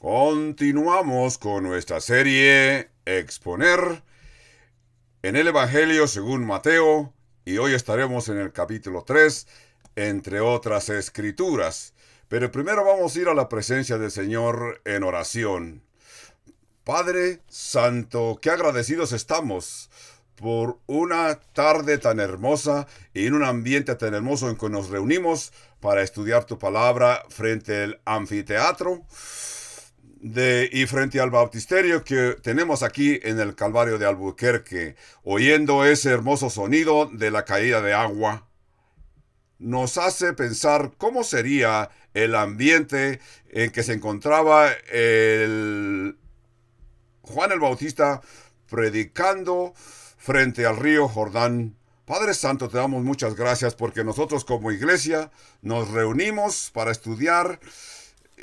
Continuamos con nuestra serie Exponer en el Evangelio según Mateo y hoy estaremos en el capítulo 3, entre otras escrituras. Pero primero vamos a ir a la presencia del Señor en oración. Padre Santo, qué agradecidos estamos por una tarde tan hermosa y en un ambiente tan hermoso en que nos reunimos para estudiar tu palabra frente al anfiteatro y frente al baptisterio que tenemos aquí en el Calvario de Albuquerque, oyendo ese hermoso sonido de la caída de agua, nos hace pensar cómo sería el ambiente en que se encontraba Juan el Bautista predicando frente al río Jordán. Padre Santo, te damos muchas gracias porque nosotros como iglesia nos reunimos para estudiar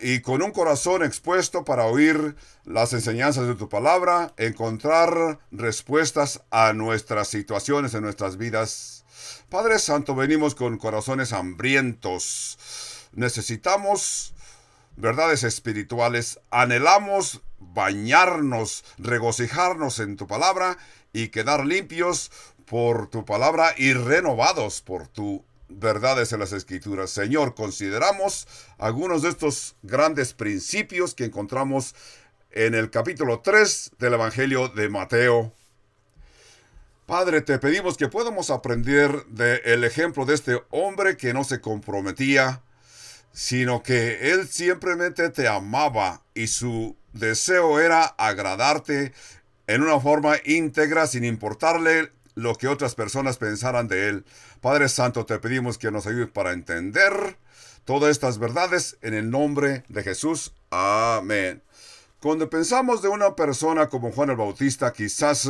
y con un corazón expuesto para oír las enseñanzas de tu palabra, encontrar respuestas a nuestras situaciones en nuestras vidas. Padre Santo, venimos con corazones hambrientos. Necesitamos verdades espirituales. Anhelamos bañarnos, regocijarnos en tu palabra y quedar limpios por tu palabra y renovados por tu verdades en las escrituras. Señor, consideramos algunos de estos grandes principios que encontramos en el capítulo 3 del Evangelio de Mateo. Padre, te pedimos que podamos aprender del ejemplo de este hombre que no se comprometía, sino que él simplemente te amaba y su deseo era agradarte en una forma íntegra sin importarle lo que otras personas pensaran de él. Padre Santo, te pedimos que nos ayudes para entender todas estas verdades en el nombre de Jesús. Amén. Cuando pensamos de una persona como Juan el Bautista, quizás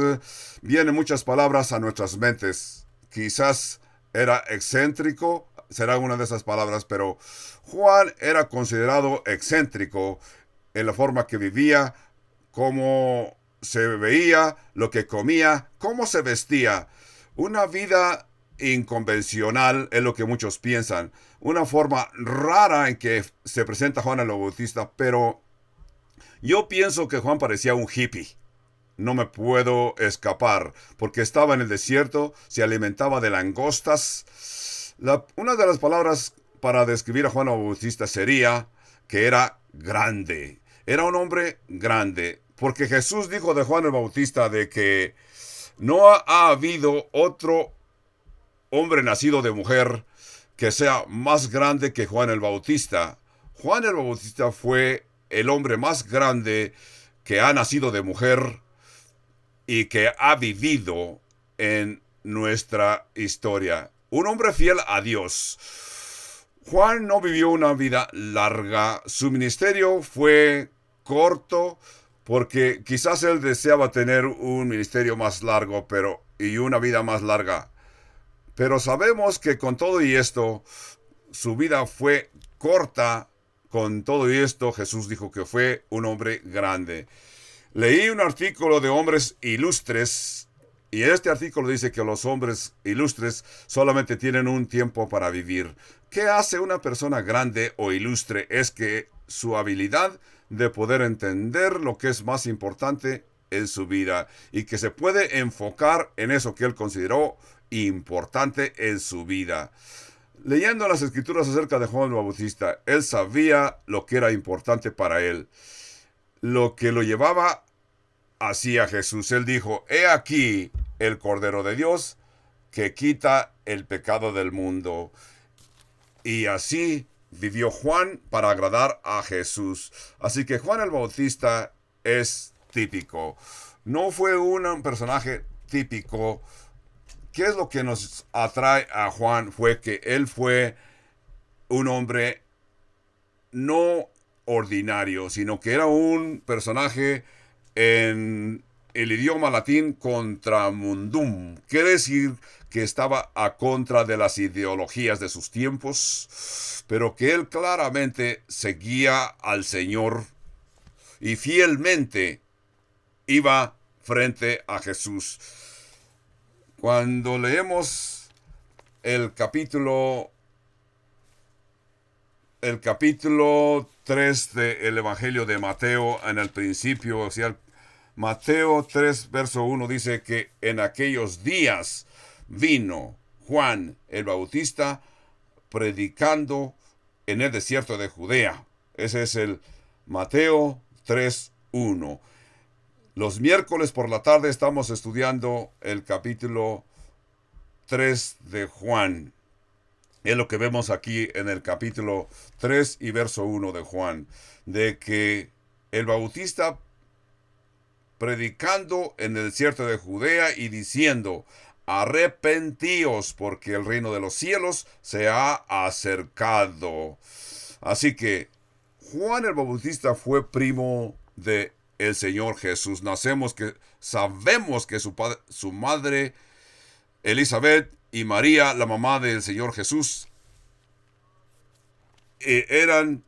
vienen muchas palabras a nuestras mentes. Quizás era excéntrico, será una de esas palabras, pero Juan era considerado excéntrico en la forma que vivía, cómo se veía, lo que comía, cómo se vestía. Una vida inconvencional es lo que muchos piensan. Una forma rara en que se presenta Juan el Bautista, pero yo pienso que Juan parecía un hippie. No me puedo escapar, porque estaba en el desierto, se alimentaba de langostas. Una de las palabras para describir a Juan el Bautista sería que era grande. Era un hombre grande, porque Jesús dijo de Juan el Bautista de que no ha habido otro hombre nacido de mujer que sea más grande que Juan el Bautista. Juan el Bautista fue el hombre más grande que ha nacido de mujer y que ha vivido en nuestra historia. Un hombre fiel a Dios. Juan no vivió una vida larga. Su ministerio fue corto porque quizás él deseaba tener un ministerio más largo y una vida más larga. Pero sabemos que con todo y esto, su vida fue corta. Con todo y esto, Jesús dijo que fue un hombre grande. Leí un artículo de hombres ilustres y este artículo dice que los hombres ilustres solamente tienen un tiempo para vivir. ¿Qué hace una persona grande o ilustre? Es que su habilidad de poder entender lo que es más importante en su vida y que se puede enfocar en eso que él consideró importante en su vida. Leyendo las escrituras acerca de Juan el Bautista, él sabía lo que era importante para él, lo que lo llevaba hacia Jesús. Él dijo, he aquí el Cordero de Dios que quita el pecado del mundo. Y así vivió Juan para agradar a Jesús. Así que Juan el Bautista es típico. No fue un personaje típico. ¿Qué es lo que nos atrae a Juan? Fue que él fue un hombre no ordinario, sino que era un personaje en el idioma latín contramundum. Quiere decir que estaba a contra de las ideologías de sus tiempos, pero que él claramente seguía al Señor y fielmente iba frente a Jesús. Cuando leemos el capítulo el capítulo 3 del Evangelio de Mateo en el principio. O sea, Mateo 3, verso 1 dice que en aquellos días vino Juan el Bautista predicando en el desierto de Judea. Ese es el Mateo 3:1. Los miércoles por la tarde estamos estudiando el capítulo 3 de Juan. Es lo que vemos aquí en el capítulo 3 y verso 1 de Juan, de que el Bautista predicando en el desierto de Judea y diciendo: arrepentíos, porque el reino de los cielos se ha acercado. Así que Juan el Bautista fue primo de el Señor Jesús. Sabemos que su madre Elizabeth y María, la mamá del Señor Jesús, eran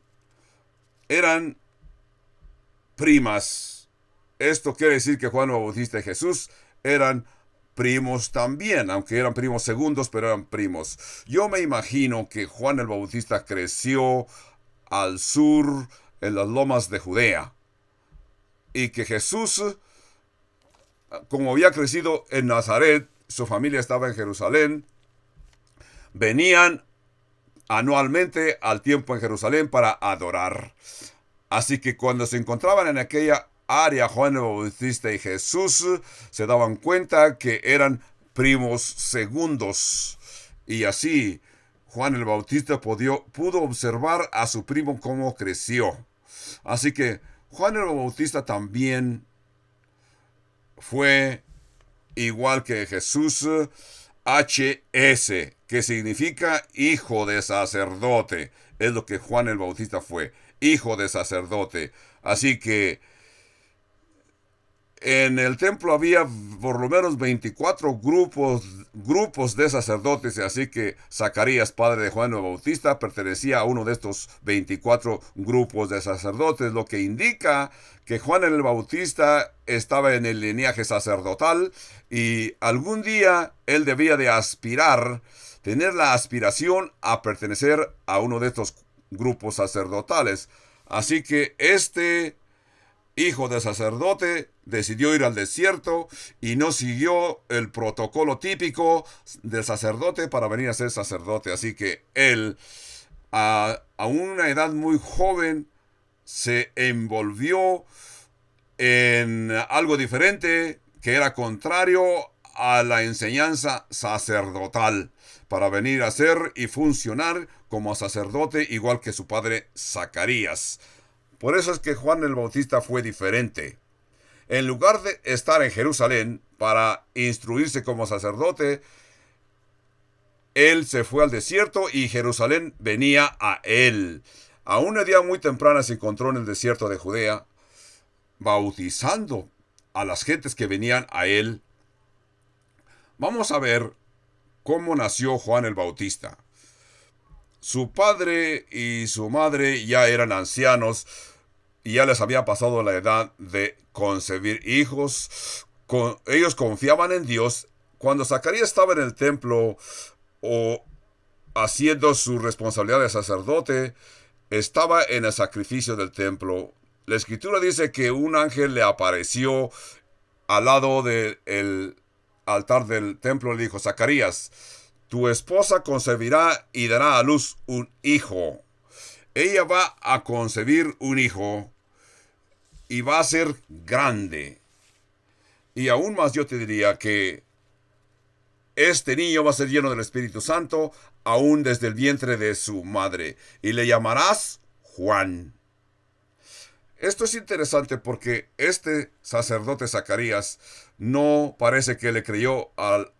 primas. Esto quiere decir que Juan el Bautista y Jesús eran primos también, aunque eran primos segundos, pero eran primos. Yo me imagino que Juan el Bautista creció al sur, en las lomas de Judea, y que Jesús, como había crecido en Nazaret, su familia estaba en Jerusalén, venían anualmente al tiempo en Jerusalén para adorar. Así que cuando se encontraban en aquella área, Juan el Bautista y Jesús se daban cuenta que eran primos segundos. Y así Juan el Bautista pudo observar a su primo cómo creció. Así que Juan el Bautista también fue, igual que Jesús, HS, que significa hijo de sacerdote. Es lo que Juan el Bautista fue, hijo de sacerdote. Así que en el templo había por lo menos 24 grupos de sacerdotes, así que Zacarías, padre de Juan el Bautista, pertenecía a uno de estos 24 grupos de sacerdotes, lo que indica que Juan el Bautista estaba en el linaje sacerdotal y algún día él debía de tener la aspiración a pertenecer a uno de estos grupos sacerdotales. Así que este hijo de sacerdote decidió ir al desierto y no siguió el protocolo típico del sacerdote para venir a ser sacerdote. Así que él, a una edad muy joven, se envolvió en algo diferente que era contrario a la enseñanza sacerdotal, para venir a ser y funcionar como sacerdote igual que su padre Zacarías. Por eso es que Juan el Bautista fue diferente. En lugar de estar en Jerusalén para instruirse como sacerdote, él se fue al desierto y Jerusalén venía a él. A una edad muy temprana se encontró en el desierto de Judea, bautizando a las gentes que venían a él. Vamos a ver cómo nació Juan el Bautista. Su padre y su madre ya eran ancianos y ya les había pasado la edad de concebir hijos. Ellos confiaban en Dios. Cuando Zacarías estaba en el templo o haciendo su responsabilidad de sacerdote, estaba en el sacrificio del templo. La escritura dice que un ángel le apareció al lado del altar del templo. Le dijo: Zacarías, tu esposa concebirá y dará a luz un hijo. Ella va a concebir un hijo y va a ser grande. Y aún más yo te diría que este niño va a ser lleno del Espíritu Santo aún desde el vientre de su madre. Y le llamarás Juan. Esto es interesante porque este sacerdote Zacarías no parece que le creyó al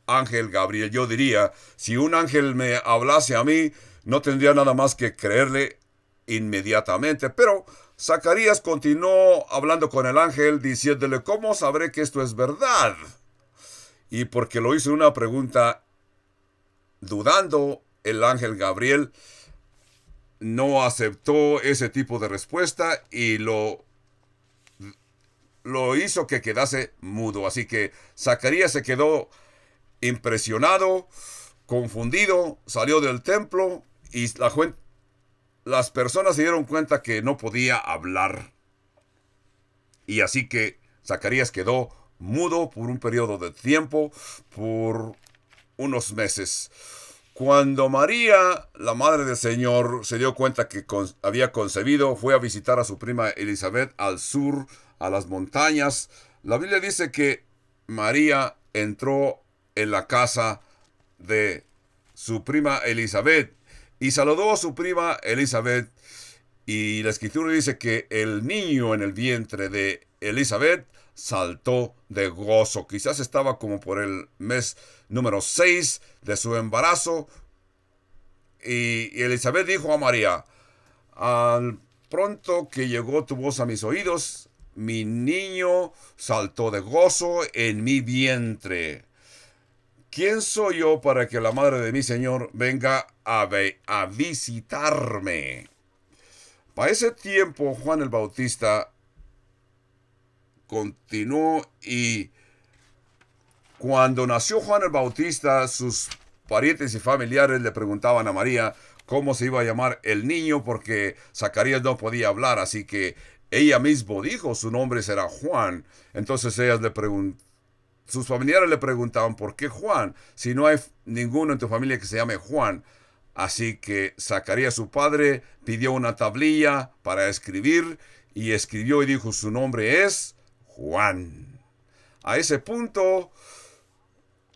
ángel Gabriel. Yo diría, si un ángel me hablase a mí, no tendría nada más que creerle inmediatamente. Pero Zacarías continuó hablando con el ángel, diciéndole: ¿cómo sabré que esto es verdad? Y porque lo hizo una pregunta dudando, el ángel Gabriel no aceptó ese tipo de respuesta y lo hizo que quedase mudo. Así que Zacarías se quedó impresionado, confundido, salió del templo y las personas se dieron cuenta que no podía hablar. Y así que Zacarías quedó mudo por un periodo de tiempo, por unos meses. Cuando María, la madre del Señor, se dio cuenta que había concebido, fue a visitar a su prima Elizabeth al sur, a las montañas. La Biblia dice que María entró en la casa de su prima Elizabeth y saludó a su prima Elizabeth. Y la escritura dice que el niño en el vientre de Elizabeth saltó de gozo. Quizás estaba como por el mes número 6 de su embarazo. Y Elizabeth dijo a María: al pronto que llegó tu voz a mis oídos, mi niño saltó de gozo en mi vientre. ¿Quién soy yo para que la madre de mi Señor venga a visitarme? Para ese tiempo, Juan el Bautista continuó, y cuando nació Juan el Bautista, sus parientes y familiares le preguntaban a María cómo se iba a llamar el niño, porque Zacarías no podía hablar, así que ella misma dijo: su nombre será Juan. Entonces sus familiares le preguntaban: ¿por qué Juan? Si no hay ninguno en tu familia que se llame Juan. Así que Zacarías, su padre, pidió una tablilla para escribir, y escribió y dijo: su nombre es Juan. A ese punto,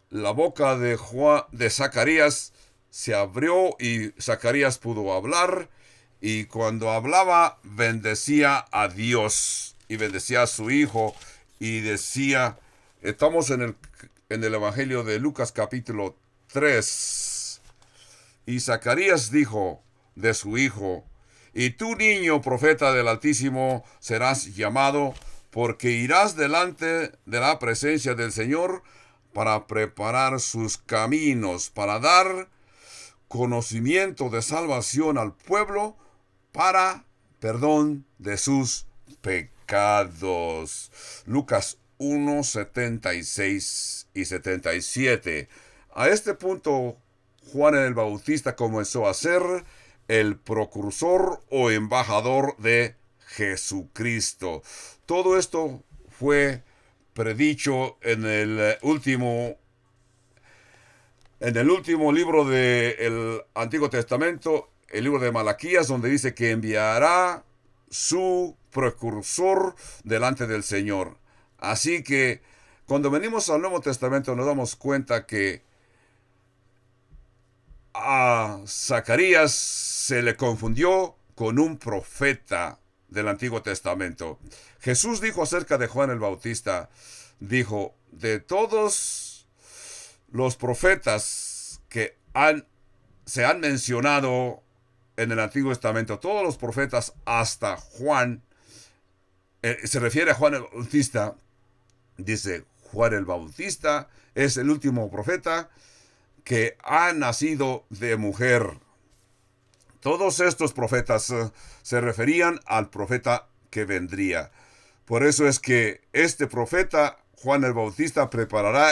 la boca de Zacarías se abrió y Zacarías pudo hablar, y cuando hablaba bendecía a Dios y bendecía a su hijo y decía, estamos en el Evangelio de Lucas capítulo 3, y Zacarías dijo de su hijo: y tú, niño profeta del Altísimo, serás llamado, porque irás delante de la presencia del Señor para preparar sus caminos, para dar conocimiento de salvación al pueblo, para perdón de sus pecados. Lucas 1, 76 y 77. A este punto, Juan el Bautista comenzó a ser el precursor o embajador de Jesucristo. Todo esto fue predicho en el último libro del Antiguo Testamento, el libro de Malaquías, donde dice que enviará su precursor delante del Señor. Así que cuando venimos al Nuevo Testamento nos damos cuenta que a Zacarías se le confundió con un profeta del Antiguo Testamento. Jesús dijo acerca de Juan el Bautista, dijo: de todos los profetas que se han mencionado en el Antiguo Testamento, todos los profetas hasta Juan, se refiere a Juan el Bautista, dice: Juan el Bautista es el último profeta que ha nacido de mujer. Todos estos profetas se referían al profeta que vendría. Por eso es que este profeta, Juan el Bautista, preparará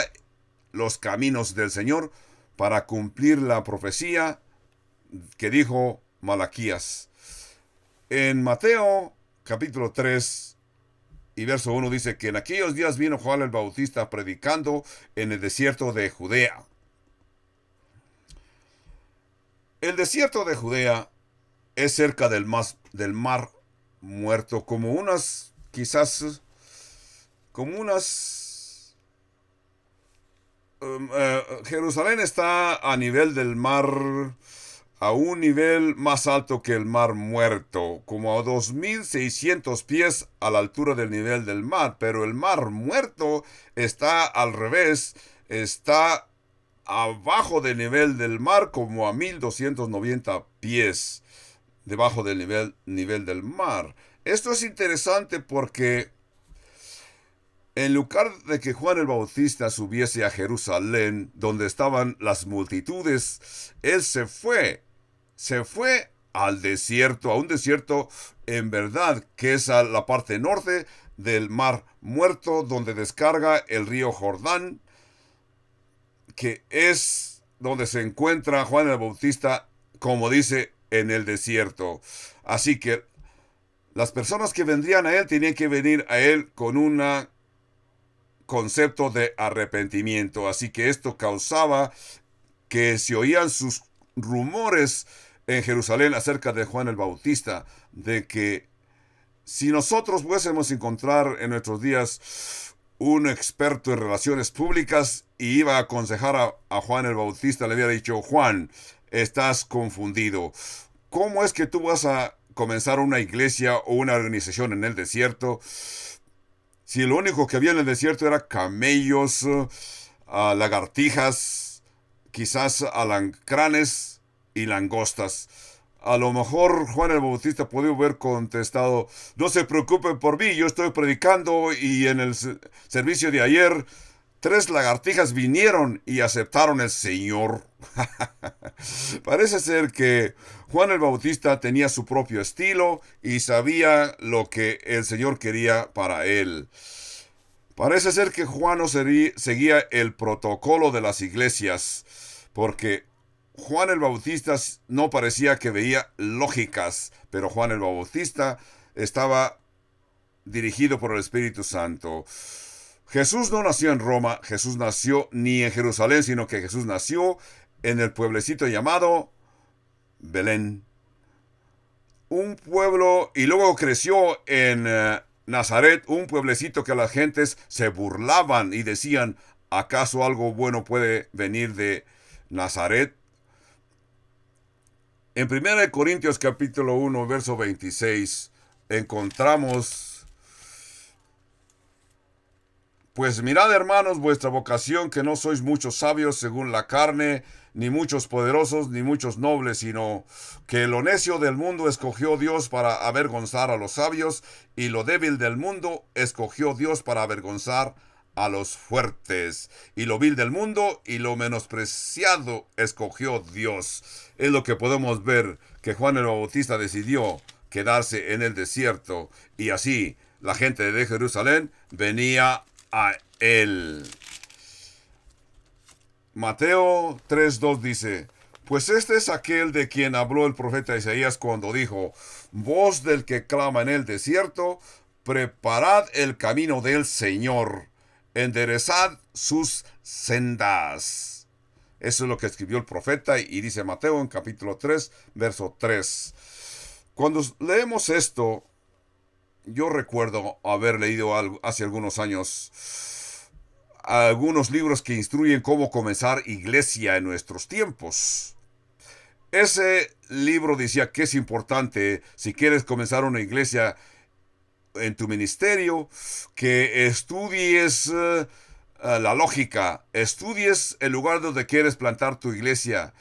los caminos del Señor para cumplir la profecía que dijo Malaquías. En Mateo capítulo 3 y verso 1 dice que en aquellos días vino Juan el Bautista predicando en el desierto de Judea. El desierto de Judea es cerca del mar Muerto, Jerusalén está a nivel del mar, a un nivel más alto que el mar Muerto, como a 2.600 pies a la altura del nivel del mar, pero el mar Muerto está al revés, está abajo del nivel del mar, como a 1.290 pies debajo del nivel del mar. Esto es interesante porque en lugar de que Juan el Bautista subiese a Jerusalén, donde estaban las multitudes, él se fue al desierto, a un desierto en verdad, que es a la parte norte del mar Muerto, donde descarga el río Jordán, que es donde se encuentra Juan el Bautista, como dice en el desierto. Así que las personas que vendrían a él tenían que venir a él con un concepto de arrepentimiento. Así que esto causaba que se oían sus rumores en Jerusalén acerca de Juan el Bautista, de que si nosotros fuésemos a encontrar en nuestros días un experto en relaciones públicas y iba a aconsejar a Juan el Bautista, le había dicho: Juan, estás confundido. ¿Cómo es que tú vas a comenzar una iglesia o una organización en el desierto si lo único que había en el desierto era camellos, lagartijas, quizás alacranes y langostas? A lo mejor Juan el Bautista podía haber contestado: no se preocupen por mí, yo estoy predicando y en el servicio de ayer 3 lagartijas vinieron y aceptaron el Señor. Parece ser que Juan el Bautista tenía su propio estilo y sabía lo que el Señor quería para él. Parece ser que Juan no seguía el protocolo de las iglesias, porque Juan el Bautista no parecía que veía lógicas, pero Juan el Bautista estaba dirigido por el Espíritu Santo. Jesús no nació en Roma, Jesús nació ni en Jerusalén, sino que Jesús nació en el pueblecito llamado Belén. Un pueblo, y luego creció en Nazaret, un pueblecito que las gentes se burlaban y decían: ¿acaso algo bueno puede venir de Nazaret? En 1 Corintios capítulo 1, verso 26, encontramos: pues mirad, hermanos, vuestra vocación, que no sois muchos sabios según la carne, ni muchos poderosos, ni muchos nobles, sino que lo necio del mundo escogió Dios para avergonzar a los sabios, y lo débil del mundo escogió Dios para avergonzar a los fuertes, y lo vil del mundo y lo menospreciado escogió Dios. Es lo que podemos ver, que Juan el Bautista decidió quedarse en el desierto, y así la gente de Jerusalén venía a él. Mateo 3:2 dice: pues este es aquel de quien habló el profeta Isaías cuando dijo: voz del que clama en el desierto, preparad el camino del Señor, enderezad sus sendas. Eso es lo que escribió el profeta, y dice Mateo en capítulo 3, verso 3. Cuando leemos esto, yo recuerdo haber leído hace algunos años algunos libros que instruyen cómo comenzar iglesia en nuestros tiempos. Ese libro decía que es importante, si quieres comenzar una iglesia en tu ministerio, que estudies la lógica, estudies el lugar donde quieres plantar tu iglesia,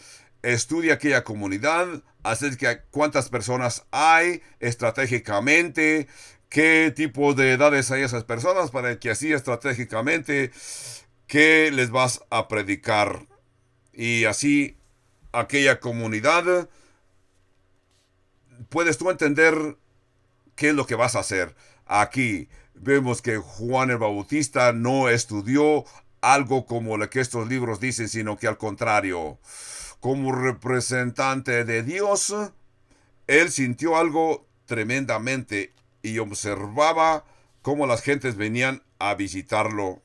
estudia aquella comunidad, acerca de cuántas personas hay estratégicamente, qué tipo de edades hay esas personas, para que así estratégicamente qué les vas a predicar. Y así aquella comunidad puedes tú entender qué es lo que vas a hacer. Aquí vemos que Juan el Bautista no estudió algo como lo que estos libros dicen, sino que al contrario, como representante de Dios, él sintió algo tremendamente y observaba cómo las gentes venían a visitarlo.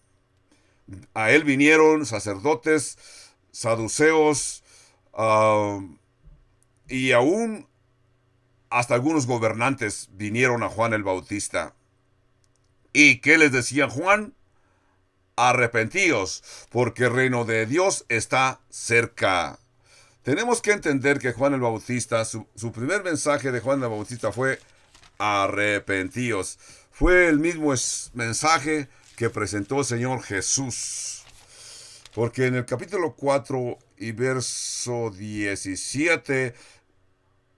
A él vinieron sacerdotes, saduceos, y aún hasta algunos gobernantes vinieron a Juan el Bautista. ¿Y qué les decía Juan? Arrepentíos, porque el reino de Dios está cerca. Tenemos que entender que Juan el Bautista, su primer mensaje de Juan el Bautista fue: arrepentíos. Fue el mismo mensaje que presentó el Señor Jesús. Porque en el capítulo 4 y verso 17,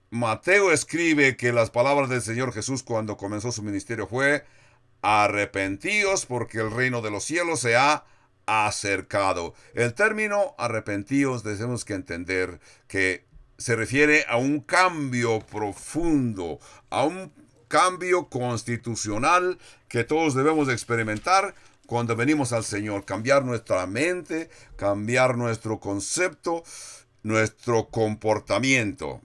Mateo escribe que las palabras del Señor Jesús cuando comenzó su ministerio fue: arrepentíos, porque el reino de los cielos se ha acercado. El término arrepentíos tenemos que entender que se refiere a un cambio profundo, a un cambio constitucional que todos debemos de experimentar cuando venimos al Señor. Cambiar nuestra mente, cambiar nuestro concepto, nuestro comportamiento.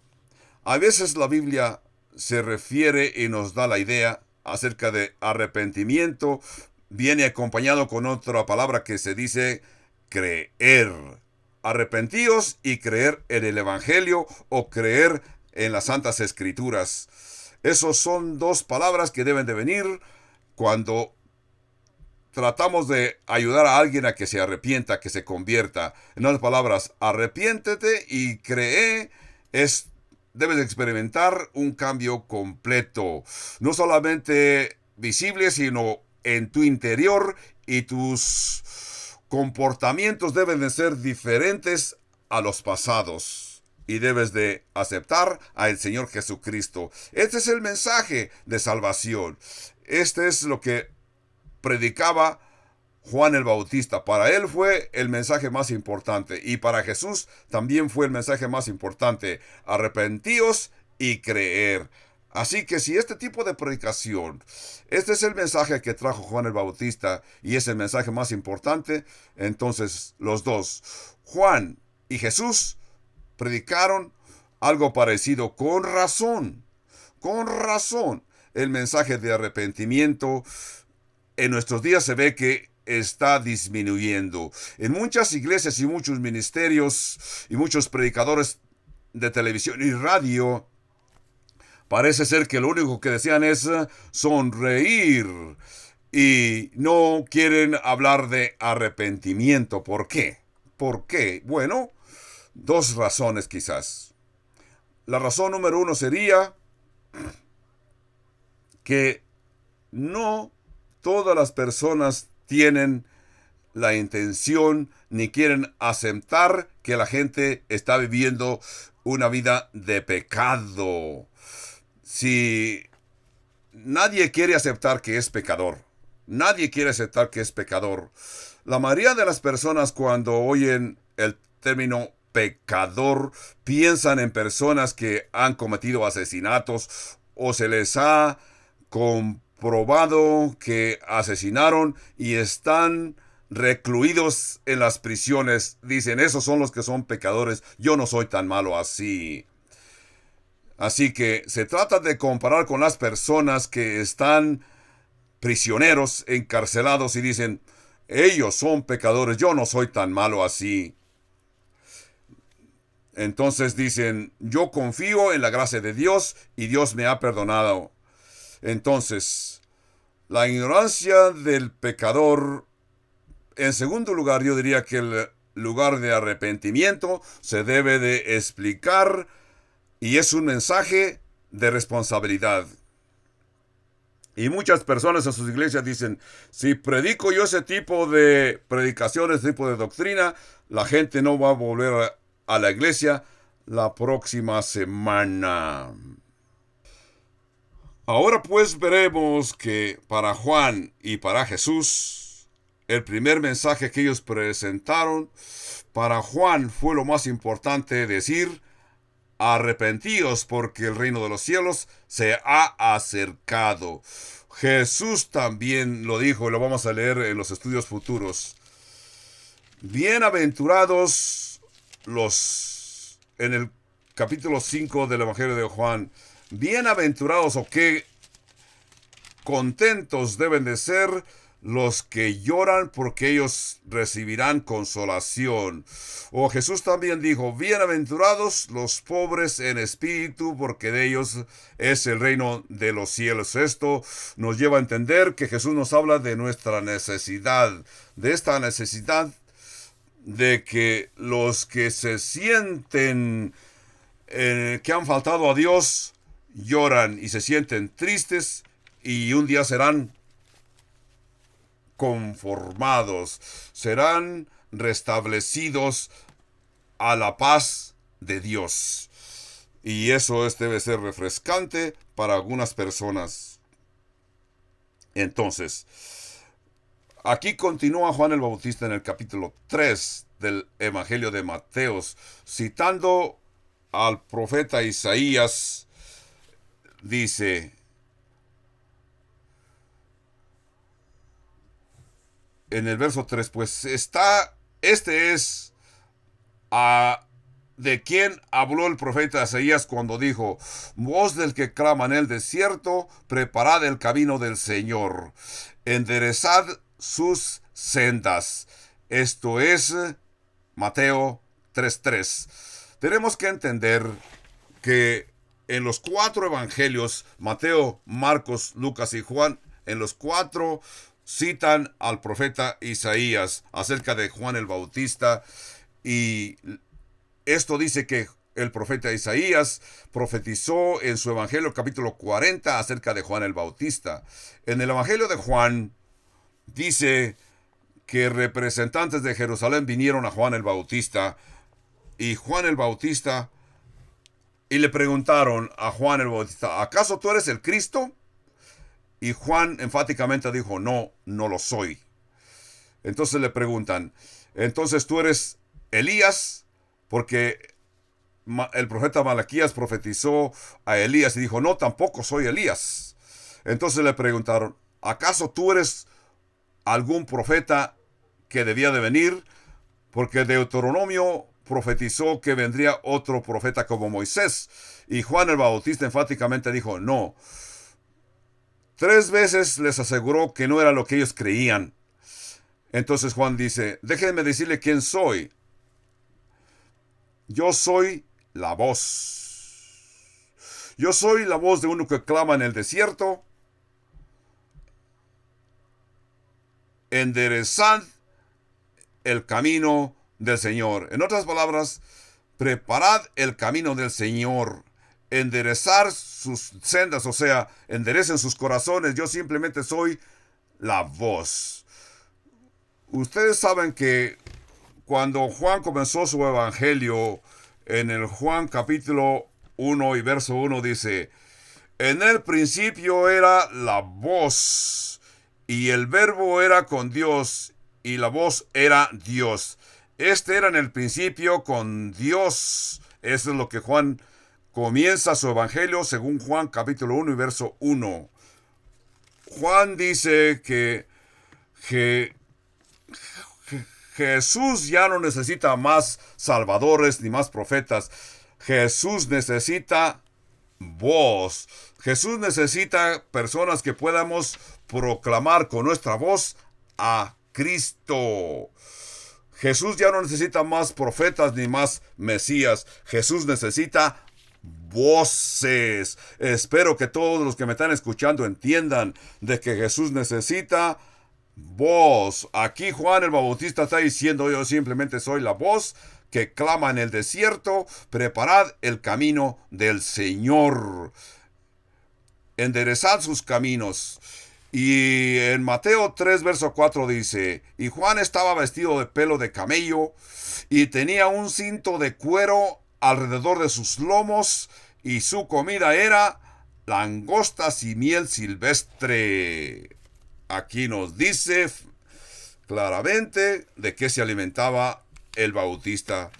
A veces la Biblia se refiere y nos da la idea acerca de arrepentimiento. Viene acompañado con otra palabra que se dice creer. Arrepentíos y creer en el Evangelio o creer en las Santas Escrituras. Esos son dos palabras que deben de venir cuando tratamos de ayudar a alguien a que se arrepienta, que se convierta. En otras palabras, arrepiéntete y cree debes experimentar un cambio completo. No solamente visible, sino en tu interior, y tus comportamientos deben de ser diferentes a los pasados. Y debes de aceptar al Señor Jesucristo. Este es el mensaje de salvación. Este es lo que predicaba Juan el Bautista. Para él fue el mensaje más importante, y para Jesús también fue el mensaje más importante: arrepentíos y creer. Así que si este tipo de predicación, este es el mensaje que trajo Juan el Bautista y es el mensaje más importante, entonces los dos, Juan y Jesús, predicaron algo parecido, con razón, el mensaje de arrepentimiento. En nuestros días se ve que está disminuyendo. En muchas iglesias y muchos ministerios y muchos predicadores de televisión y radio, parece ser que lo único que desean es sonreír y no quieren hablar de arrepentimiento. ¿Por qué? ¿Por qué? Bueno, dos razones quizás. La razón número uno sería que no todas las personas tienen la intención ni quieren aceptar que la gente está viviendo una vida de pecado. Si nadie quiere aceptar que es pecador, nadie quiere aceptar que es pecador. La mayoría de las personas, cuando oyen el término pecador, piensan en personas que han cometido asesinatos o se les ha comprobado que asesinaron y están recluidos en las prisiones. Dicen, esos son los que son pecadores, yo no soy tan malo así. Así que se trata de comparar con las personas que están prisioneros, encarcelados, y dicen, ellos son pecadores, yo no soy tan malo así. Entonces dicen, yo confío en la gracia de Dios y Dios me ha perdonado. Entonces, la ignorancia del pecador. En segundo lugar, yo diría que el lugar de arrepentimiento se debe de explicar, y es un mensaje de responsabilidad. Y muchas personas en sus iglesias dicen, si predico yo ese tipo de predicaciones, ese tipo de doctrina, la gente no va a volver a la iglesia la próxima semana. Ahora pues veremos que para Juan y para Jesús, el primer mensaje que ellos presentaron, para Juan fue lo más importante decir, arrepentíos porque el reino de los cielos se ha acercado. Jesús también lo dijo, y lo vamos a leer en los estudios futuros. Bienaventurados en el capítulo 5 del Evangelio de Juan, bienaventurados, o qué contentos deben de ser los que lloran, porque ellos recibirán consolación. O Jesús también dijo, bienaventurados los pobres en espíritu, porque de ellos es el reino de los cielos. Esto nos lleva a entender que Jesús nos habla de nuestra necesidad, de esta necesidad de que los que se sienten que han faltado a Dios lloran y se sienten tristes, y un día serán conformados, serán restablecidos a la paz de Dios. Y eso debe ser refrescante para algunas personas. Entonces, aquí continúa Juan el Bautista en el capítulo 3 del Evangelio de Mateo, citando al profeta Isaías. Dice en el verso 3, pues este es de quién habló el profeta Isaías cuando dijo: voz del que clama en el desierto, preparad el camino del Señor, enderezad sus sendas. Esto es Mateo 3:3. Tenemos que entender que en los 4 evangelios, Mateo, Marcos, Lucas y Juan, en los 4 citan al profeta Isaías acerca de Juan el Bautista, y esto dice que el profeta Isaías profetizó en su evangelio capítulo 40 acerca de Juan el Bautista. En el evangelio de Juan dice que representantes de Jerusalén vinieron a Juan el Bautista, y Juan el Bautista, y le preguntaron a Juan el Bautista: ¿acaso tú eres el Cristo? Y Juan enfáticamente dijo: no, no lo soy. Entonces le preguntan: entonces tú eres Elías, porque el profeta Malaquías profetizó a Elías y dijo: no, tampoco soy Elías. Entonces le preguntaron: ¿acaso tú eres algún profeta que debía de venir? Porque Deuteronomio profetizó que vendría otro profeta como Moisés. Y Juan el Bautista enfáticamente dijo: no. 3 veces les aseguró que no era lo que ellos creían. Entonces Juan dice: déjenme decirle quién soy. Yo soy la voz. Yo soy la voz de uno que clama en el desierto: enderezad el camino del Señor. En otras palabras, preparad el camino del Señor. Enderezar sus sendas, o sea, enderecen sus corazones. Yo simplemente soy la voz. Ustedes saben que cuando Juan comenzó su evangelio, en el Juan capítulo 1 y verso 1 dice: en el principio era la voz, y el verbo era con Dios, y la voz era Dios. Este era en el principio con Dios. Eso es lo que Juan comienza su evangelio según Juan capítulo 1 y verso 1. Juan dice que Jesús ya no necesita más salvadores ni más profetas. Jesús necesita voz. Jesús necesita personas que podamos proclamar con nuestra voz a Cristo. Jesús ya no necesita más profetas ni más mesías. Jesús necesita voces. Espero que todos los que me están escuchando entiendan de que Jesús necesita voz. Aquí Juan el Bautista está diciendo: yo simplemente soy la voz que clama en el desierto: preparad el camino del Señor, enderezad sus caminos. Y en Mateo 3 verso 4 dice: y Juan estaba vestido de pelo de camello y tenía un cinto de cuero alrededor de sus lomos, y su comida era langostas y miel silvestre. Aquí nos dice claramente de qué se alimentaba el Bautista.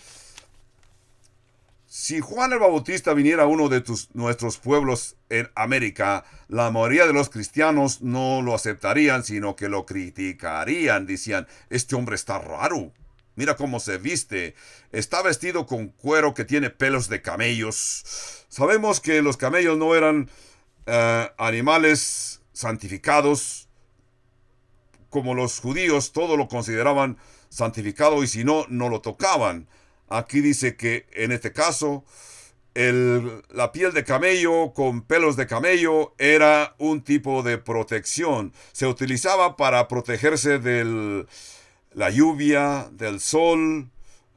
Si Juan el Bautista viniera a uno de nuestros pueblos en América, la mayoría de los cristianos no lo aceptarían, sino que lo criticarían. Decían: este hombre está raro. Mira cómo se viste. Está vestido con cuero que tiene pelos de camellos. Sabemos que los camellos no eran animales santificados. Como los judíos, todo lo consideraban santificado, y si no, no lo tocaban. Aquí dice que en este caso, la piel de camello con pelos de camello era un tipo de protección. Se utilizaba para protegerse de la lluvia, del sol.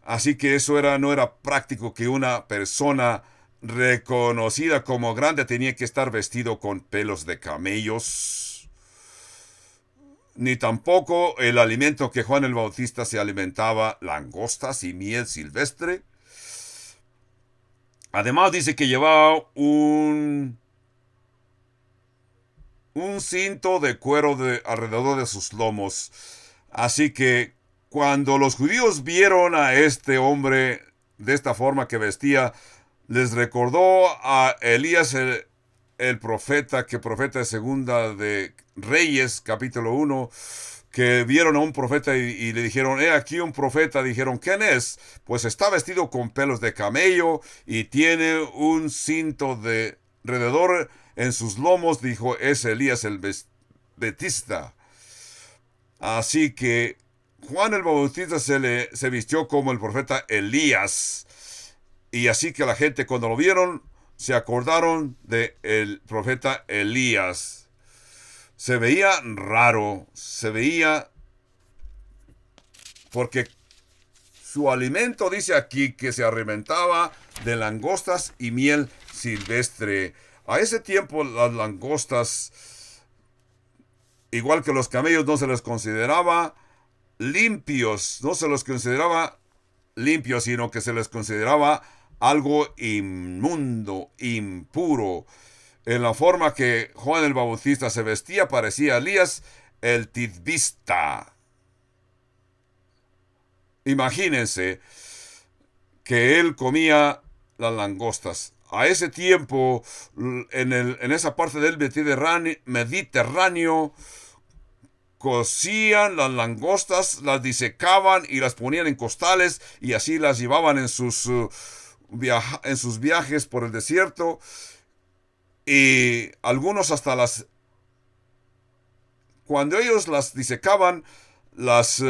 Así que eso no era práctico que una persona reconocida como grande tenía que estar vestido con pelos de camellos. Ni tampoco el alimento que Juan el Bautista se alimentaba: langostas y miel silvestre. Además dice que llevaba un cinto de cuero alrededor de sus lomos. Así que cuando los judíos vieron a este hombre de esta forma que vestía, les recordó a Elías el profeta, que profeta de Segunda de Reyes, capítulo 1, que vieron a un profeta y le dijeron, aquí un profeta. Dijeron, ¿quién es? Pues está vestido con pelos de camello y tiene un cinto de alrededor en sus lomos. Dijo, es Elías el Bautista. Así que Juan el Bautista se vistió como el profeta Elías. Y así que la gente, cuando lo vieron, se acordaron de el profeta Elías. Se veía raro, se veía porque su alimento dice aquí que se alimentaba de langostas y miel silvestre. A ese tiempo las langostas, igual que los camellos, no se les consideraba limpios, no se los consideraba limpios, sino que se les consideraba algo inmundo, impuro. En la forma que Juan el Bautista se vestía, parecía Elías el Tisbista. Imagínense que él comía las langostas. A ese tiempo, en esa parte del Mediterráneo, cocían las langostas, las disecaban y las ponían en costales y así las llevaban en sus viajes por el desierto. Y algunos hasta cuando ellos las disecaban, las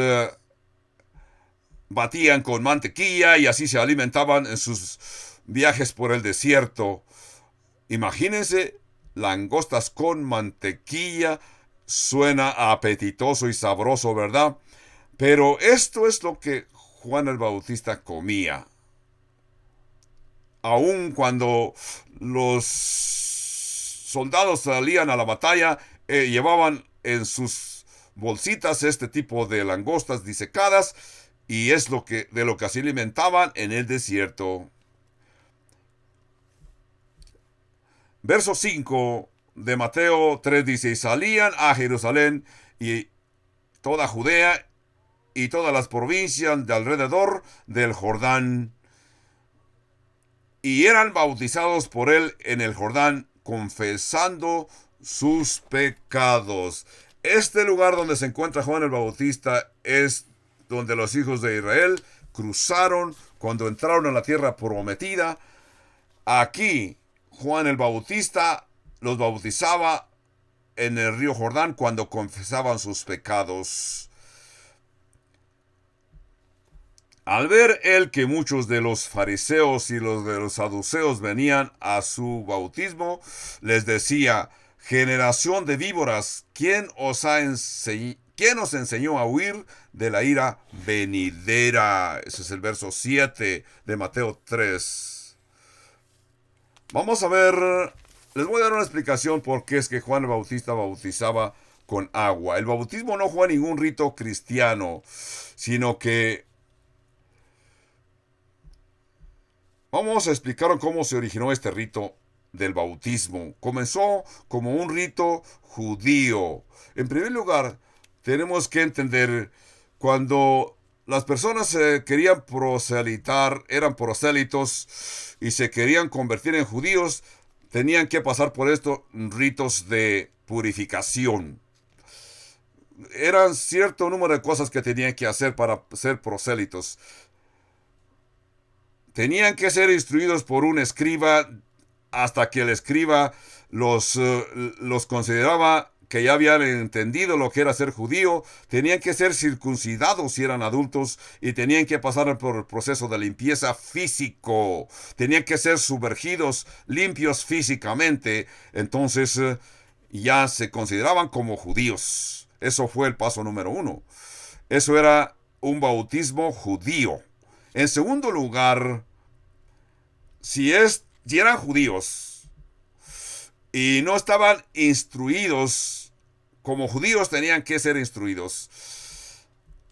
batían con mantequilla y así se alimentaban en sus viajes por el desierto. Imagínense, langostas con mantequilla. Suena apetitoso y sabroso, ¿verdad? Pero esto es lo que Juan el Bautista comía. Aun cuando los soldados salían a la batalla, llevaban en sus bolsitas este tipo de langostas disecadas, y es de lo que se alimentaban en el desierto. Verso 5 de Mateo 3 dice, salían a Jerusalén y toda Judea y todas las provincias de alrededor del Jordán, y eran bautizados por él en el Jordán, confesando sus pecados. Este lugar donde se encuentra Juan el Bautista es donde los hijos de Israel cruzaron cuando entraron a la tierra prometida. Aquí Juan el Bautista los bautizaba en el río Jordán cuando confesaban sus pecados. Al ver él que muchos de los fariseos y los de los saduceos venían a su bautismo, les decía, generación de víboras, ¿quién os enseñó a huir de la ira venidera? Ese es el verso 7 de Mateo 3. Vamos a ver, les voy a dar una explicación por qué es que Juan el Bautista bautizaba con agua. El bautismo no fue ningún rito cristiano, sino que vamos a explicar cómo se originó este rito del bautismo. Comenzó como un rito judío. En primer lugar, tenemos que entender cuando las personas se querían proselitar, eran prosélitos y se querían convertir en judíos, tenían que pasar por estos ritos de purificación. Eran cierto número de cosas que tenían que hacer para ser prosélitos. Tenían que ser instruidos por un escriba hasta que el escriba los consideraba que ya habían entendido lo que era ser judío. Tenían que ser circuncidados si eran adultos y tenían que pasar por el proceso de limpieza físico. Tenían que ser sumergidos, limpios físicamente. Entonces ya se consideraban como judíos. Eso fue el paso número 1. Eso era un bautismo judío. En segundo lugar, si eran judíos y no estaban instruidos como judíos, tenían que ser instruidos.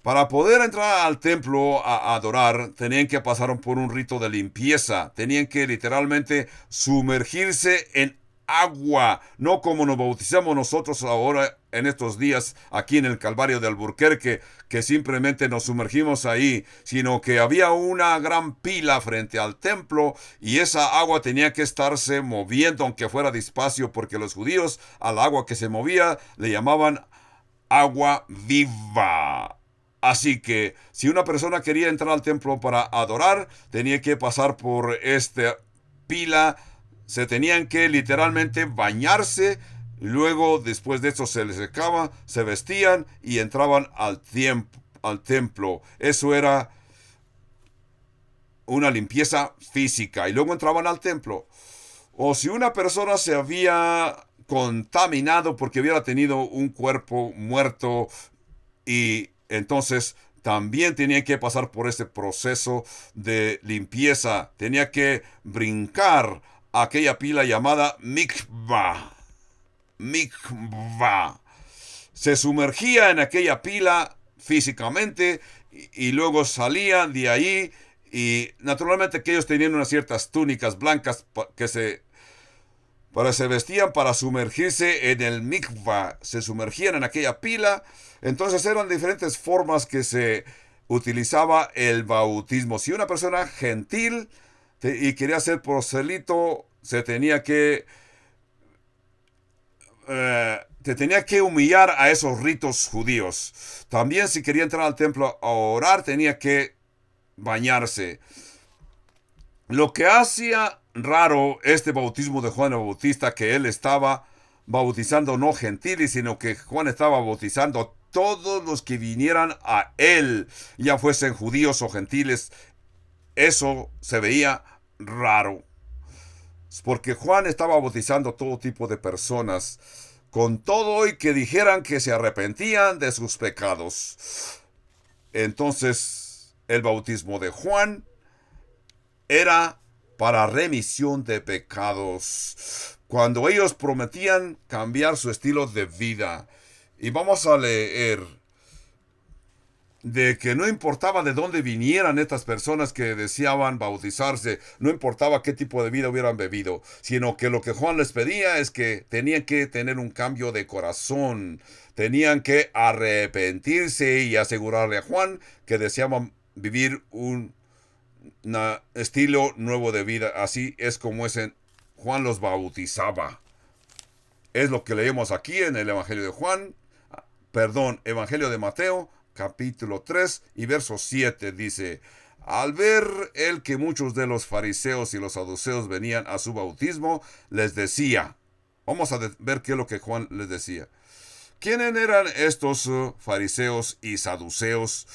Para poder entrar al templo a adorar, tenían que pasar por un rito de limpieza. Tenían que literalmente sumergirse en agua, no como nos bautizamos nosotros ahora en estos días aquí en el Calvario de Alburquerque, que simplemente nos sumergimos ahí, sino que había una gran pila frente al templo y esa agua tenía que estarse moviendo, aunque fuera despacio, porque los judíos al agua que se movía le llamaban agua viva. Así que si una persona quería entrar al templo para adorar, tenía que pasar por esta pila, se tenían que literalmente bañarse, luego después de eso se les secaba, se vestían y entraban al templo. Eso era una limpieza física y luego entraban al templo. O si una persona se había contaminado porque hubiera tenido un cuerpo muerto y entonces también tenía que pasar por ese proceso de limpieza. Tenía que brincar aquella pila llamada mikvah. Mikvah. Se sumergía en aquella pila físicamente y luego salía de ahí y naturalmente que ellos tenían unas ciertas túnicas blancas que se vestían para sumergirse en el mikvah, se sumergían en aquella pila. Entonces eran diferentes formas que se utilizaba el bautismo. Si una persona gentil y quería ser prosélito, te tenía que humillar a esos ritos judíos. También si quería entrar al templo a orar, tenía que bañarse. Lo que hacía raro este bautismo de Juan el Bautista, que él estaba bautizando no gentiles, sino que Juan estaba bautizando a todos los que vinieran a él, ya fuesen judíos o gentiles. Eso se veía raro, porque Juan estaba bautizando todo tipo de personas, con todo y que dijeran que se arrepentían de sus pecados. Entonces, el bautismo de Juan era para remisión de pecados, cuando ellos prometían cambiar su estilo de vida. Y vamos a leer de que no importaba de dónde vinieran estas personas que deseaban bautizarse, no importaba qué tipo de vida hubieran bebido, sino que lo que Juan les pedía es que tenían que tener un cambio de corazón, tenían que arrepentirse y asegurarle a Juan que deseaban vivir un estilo nuevo de vida. Así es como Juan los bautizaba. Es lo que leemos aquí en el Evangelio de Evangelio de Mateo, capítulo 3 y verso 7. Dice: al ver él que muchos de los fariseos y los saduceos venían a su bautismo, les decía. Vamos a ver qué es lo que Juan les decía. ¿Quiénes eran estos fariseos y saduceos?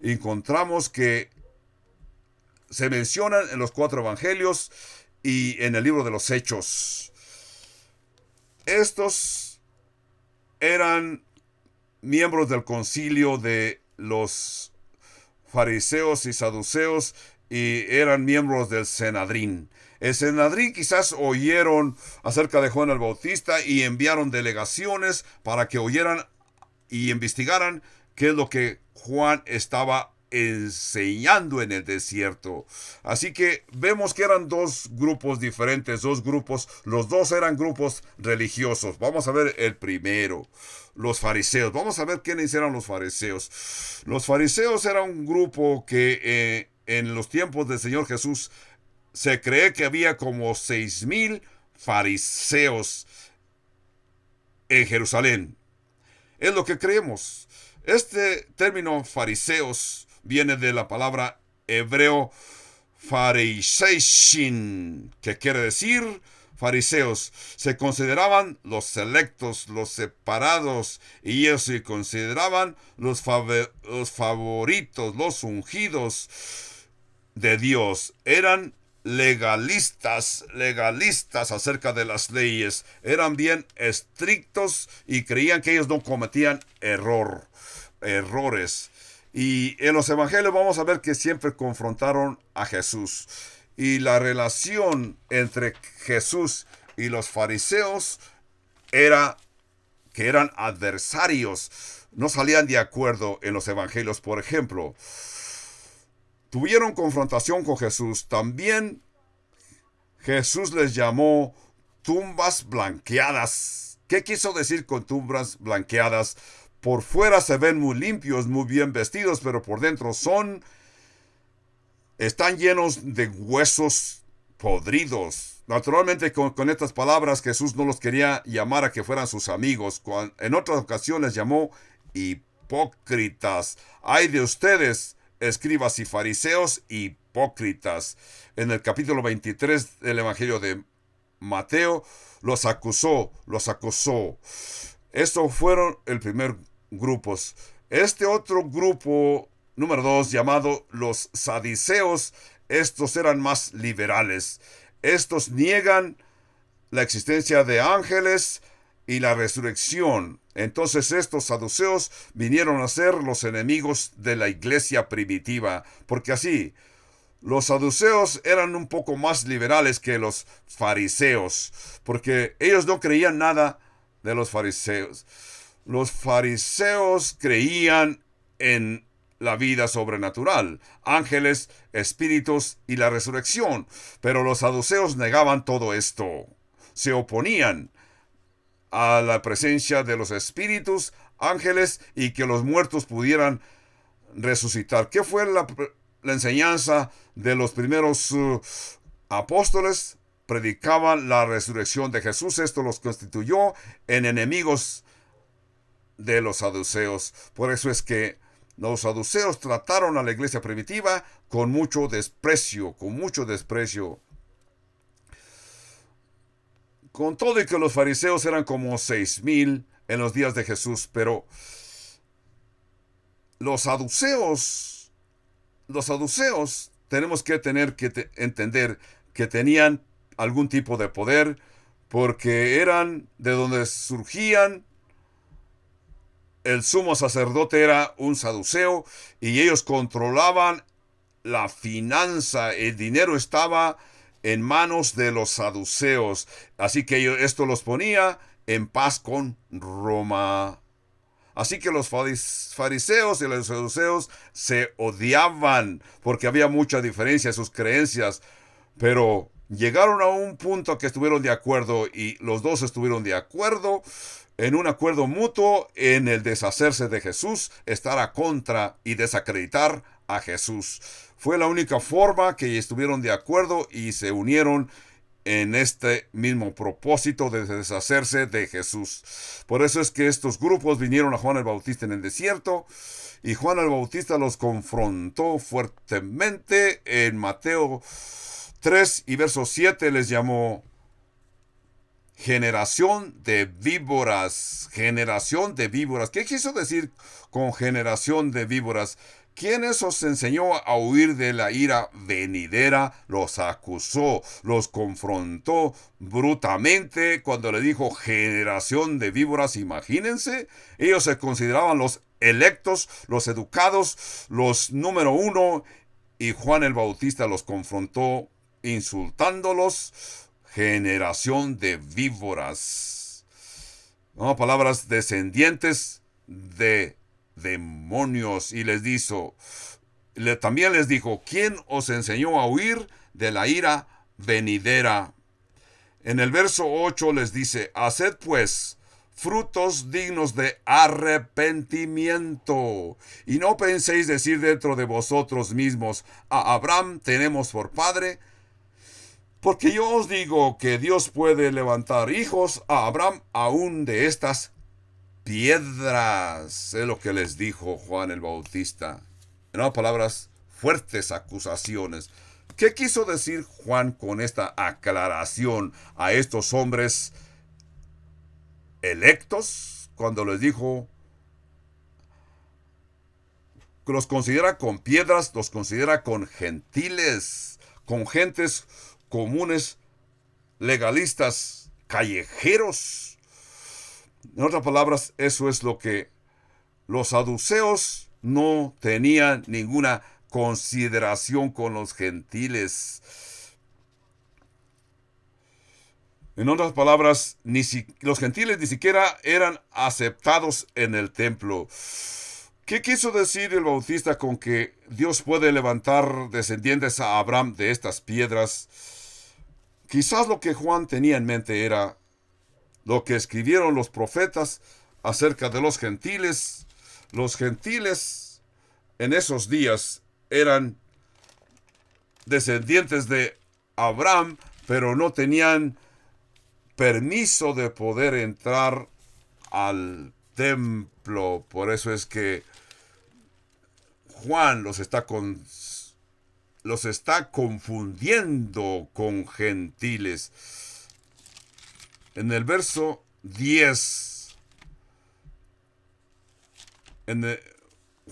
Encontramos que se mencionan en los 4 evangelios y en el libro de los Hechos. Estos eran miembros del concilio de los fariseos y saduceos y eran miembros del Sanedrín. El Sanedrín quizás oyeron acerca de Juan el Bautista y enviaron delegaciones para que oyeran y investigaran qué es lo que Juan estaba enseñando en el desierto. Así que vemos que eran dos grupos diferentes, dos grupos, los dos eran grupos religiosos. Vamos a ver el primero, los fariseos. Vamos a ver quiénes eran los fariseos. Los fariseos eran un grupo que en los tiempos del Señor Jesús se cree que había como 6,000 fariseos en Jerusalén. Es lo que creemos. Este término fariseos viene de la palabra hebreo phariseishin, que quiere decir fariseos. Se consideraban los selectos, los separados, y ellos se consideraban los favoritos, los ungidos de Dios. Eran legalistas acerca de las leyes. Eran bien estrictos y creían que ellos no cometían errores. Y en los evangelios vamos a ver que siempre confrontaron a Jesús. Y la relación entre Jesús y los fariseos era que eran adversarios. No salían de acuerdo en los evangelios. Por ejemplo, tuvieron confrontación con Jesús. También Jesús les llamó tumbas blanqueadas. ¿Qué quiso decir con tumbas blanqueadas? Por fuera se ven muy limpios, muy bien vestidos, pero por dentro están llenos de huesos podridos. Naturalmente, con estas palabras Jesús no los quería llamar a que fueran sus amigos. En otras ocasiones llamó hipócritas. Ay de ustedes, escribas y fariseos hipócritas. En el capítulo 23 del Evangelio de Mateo, los acusó. Estos fueron el primer grupo. Este otro grupo, número 2, llamado los saduceos, estos eran más liberales. Estos niegan la existencia de ángeles y la resurrección. Entonces estos saduceos vinieron a ser los enemigos de la iglesia primitiva, porque así los saduceos eran un poco más liberales que los fariseos, porque ellos no creían nada de los fariseos. Los fariseos creían en la vida sobrenatural, ángeles, espíritus y la resurrección, pero los saduceos negaban todo esto. Se oponían a la presencia de los espíritus, ángeles y que los muertos pudieran resucitar. ¿Qué fue la enseñanza de los primeros apóstoles? Predicaban la resurrección de Jesús. Esto los constituyó en enemigos de los saduceos. Por eso es que los saduceos trataron a la iglesia primitiva con mucho desprecio, Con todo y que los fariseos eran como 6,000 en los días de Jesús, pero los saduceos, tenemos que entender que tenían algún tipo de poder, porque eran de donde surgían. El sumo sacerdote era un saduceo y ellos controlaban la finanza. El dinero estaba en manos de los saduceos. Así que esto los ponía en paz con Roma. Así que los fariseos y los saduceos se odiaban porque había mucha diferencia en sus creencias. Pero llegaron a un punto que estuvieron de acuerdo y los dos estuvieron de acuerdo en un acuerdo mutuo en el deshacerse de Jesús, estar a contra y desacreditar a Jesús. Fue la única forma que estuvieron de acuerdo y se unieron en este mismo propósito de deshacerse de Jesús. Por eso es que estos grupos vinieron a Juan el Bautista en el desierto y Juan el Bautista los confrontó fuertemente. En Mateo 3 y verso 7 les llamó generación de víboras. ¿Qué quiso decir con generación de víboras? ¿Quién os enseñó a huir de la ira venidera? Los acusó, los confrontó brutamente cuando le dijo generación de víboras. Imagínense, ellos se consideraban los electos, los educados, los número 1, y Juan el Bautista los confrontó insultándolos. Generación de víboras. No, palabras descendientes de demonios. Y también les dijo, ¿quién os enseñó a huir de la ira venidera? En el verso 8 les dice, haced pues frutos dignos de arrepentimiento. Y no penséis decir dentro de vosotros mismos, a Abraham tenemos por padre. Porque yo os digo que Dios puede levantar hijos a Abraham aún de estas piedras. Es lo que les dijo Juan el Bautista. En otras palabras, fuertes acusaciones. ¿Qué quiso decir Juan con esta aclaración a estos hombres electos? Cuando les dijo que los considera con piedras, los considera con gentiles, con gentes comunes, legalistas, callejeros. En otras palabras, eso es lo que los saduceos no tenían ninguna consideración con los gentiles. En otras palabras, los gentiles ni siquiera eran aceptados en el templo. ¿Qué quiso decir el Bautista con que Dios puede levantar descendientes a Abraham de estas piedras? Quizás lo que Juan tenía en mente era lo que escribieron los profetas acerca de los gentiles. Los gentiles en esos días eran descendientes de Abraham, pero no tenían permiso de poder entrar al templo. Por eso es que Juan los está confundiendo con gentiles. En el verso 10,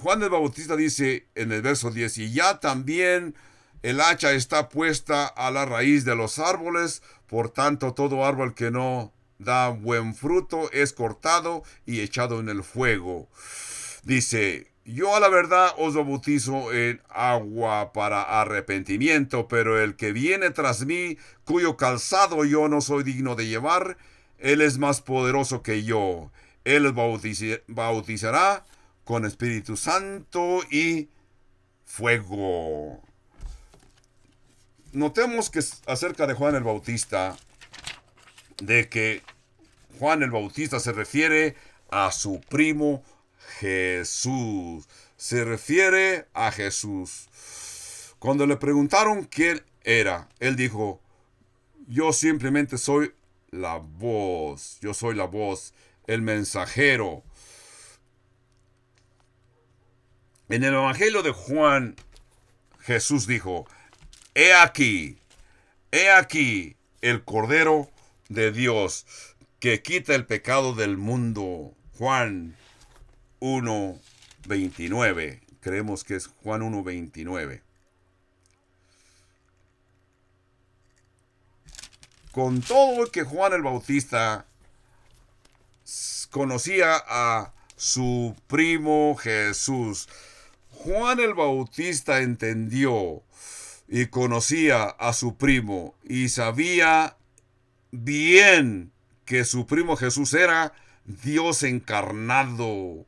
Juan el Bautista dice en el verso 10, y ya también el hacha está puesta a la raíz de los árboles, por tanto todo árbol que no da buen fruto es cortado y echado en el fuego. Dice, yo a la verdad os bautizo en agua para arrepentimiento, pero el que viene tras mí, cuyo calzado yo no soy digno de llevar, él es más poderoso que yo. Él os bautizará con Espíritu Santo y fuego. Notemos que acerca de Juan el Bautista, de que Juan el Bautista se refiere a su primo Jesús. Se refiere a Jesús. Cuando le preguntaron quién era, él dijo, yo simplemente soy la voz. Yo soy la voz, el mensajero. En el Evangelio de Juan, Jesús dijo, he aquí el Cordero de Dios que quita el pecado del mundo. Juan 1:29. Creemos que es Juan 1:29. Con todo que Juan el Bautista conocía a su primo Jesús, Juan el Bautista entendió y conocía a su primo y sabía bien que su primo Jesús era Dios encarnado.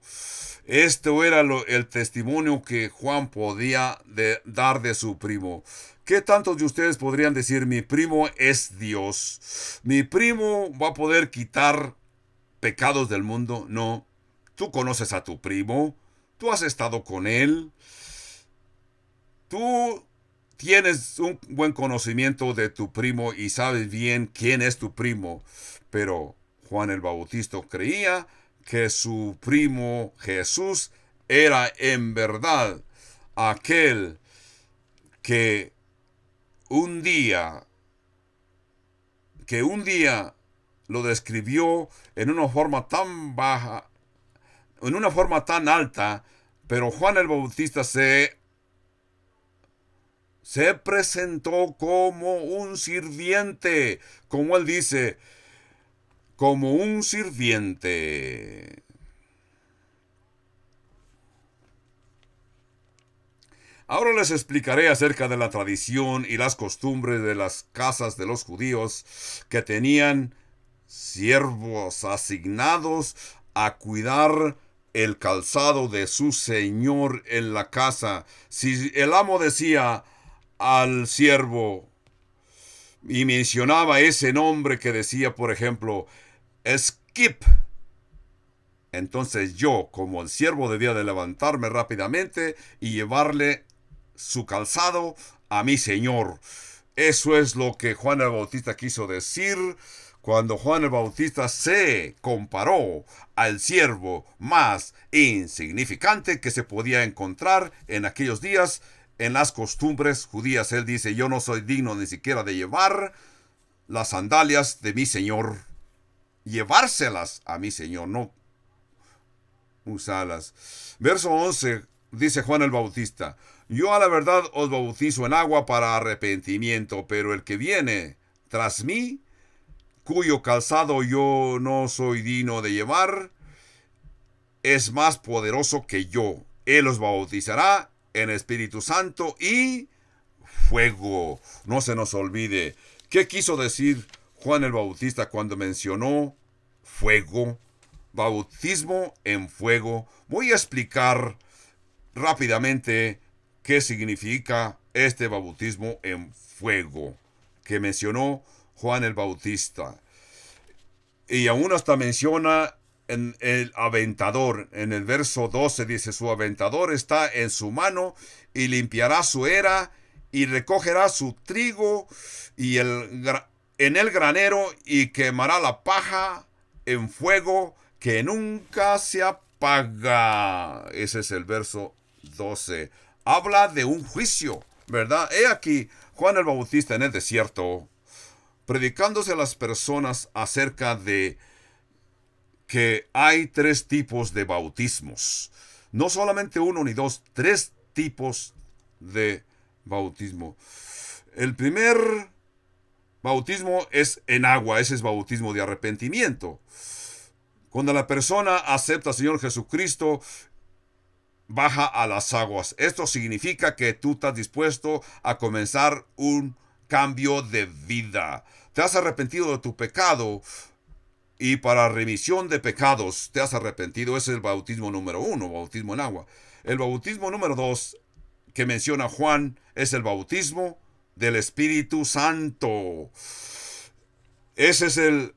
Esto era el testimonio que Juan podía dar de su primo. ¿Qué tantos de ustedes podrían decir, mi primo es Dios? ¿Mi primo va a poder quitar pecados del mundo? No. Tú conoces a tu primo. Tú has estado con él. Tú tienes un buen conocimiento de tu primo y sabes bien quién es tu primo. Pero Juan el Bautista creía que su primo Jesús era en verdad aquel que un día lo describió en una forma tan baja, en una forma tan alta, pero Juan el Bautista se presentó como un sirviente, como él dice, como un sirviente. Ahora les explicaré acerca de la tradición y las costumbres de las casas de los judíos que tenían siervos asignados a cuidar el calzado de su señor en la casa. Si el amo decía al siervo y mencionaba ese nombre que decía, por ejemplo, Skip, entonces yo, como el siervo, debía de levantarme rápidamente y llevarle su calzado a mi señor. Eso es lo que Juan el Bautista quiso decir cuando Juan el Bautista se comparó al siervo más insignificante que se podía encontrar en aquellos días en las costumbres judías. Él dice, yo no soy digno ni siquiera de llevar las sandalias de mi señor. Llevárselas a mi señor, no usarlas. Verso 11 dice Juan el Bautista, yo a la verdad os bautizo en agua para arrepentimiento, pero el que viene tras mí, cuyo calzado yo no soy digno de llevar, es más poderoso que yo. Él os bautizará en Espíritu Santo y fuego. No se nos olvide. ¿Qué quiso decir Juan el Bautista cuando mencionó fuego? Bautismo en fuego. Voy a explicar rápidamente qué significa este bautismo en fuego que mencionó Juan el Bautista. Y aún hasta menciona en el aventador. En el verso 12 dice, su aventador está en su mano y limpiará su era y recogerá su trigo y en el granero y quemará la paja en fuego que nunca se apaga. Ese es el verso 12. Habla de un juicio, ¿verdad? He aquí Juan el Bautista en el desierto, predicándose a las personas acerca de que hay tres tipos de bautismos. No solamente uno ni dos, tres tipos de bautismo. El primer bautismo es en agua, ese es bautismo de arrepentimiento. Cuando la persona acepta al Señor Jesucristo, baja a las aguas. Esto significa que tú estás dispuesto a comenzar un cambio de vida. Te has arrepentido de tu pecado y para remisión de pecados te has arrepentido. Ese es el bautismo número 1, bautismo en agua. El bautismo número 2 que menciona Juan es el bautismo del Espíritu Santo. Ese es el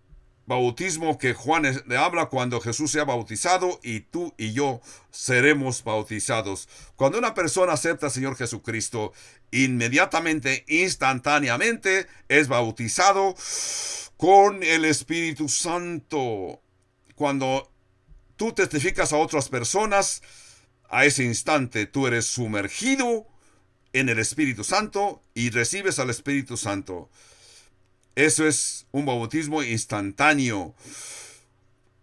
bautismo que Juan le habla cuando Jesús sea bautizado y tú y yo seremos bautizados. Cuando una persona acepta al Señor Jesucristo, inmediatamente, instantáneamente, es bautizado con el Espíritu Santo. Cuando tú testificas a otras personas, a ese instante tú eres sumergido en el Espíritu Santo y recibes al Espíritu Santo. Eso es un bautismo instantáneo.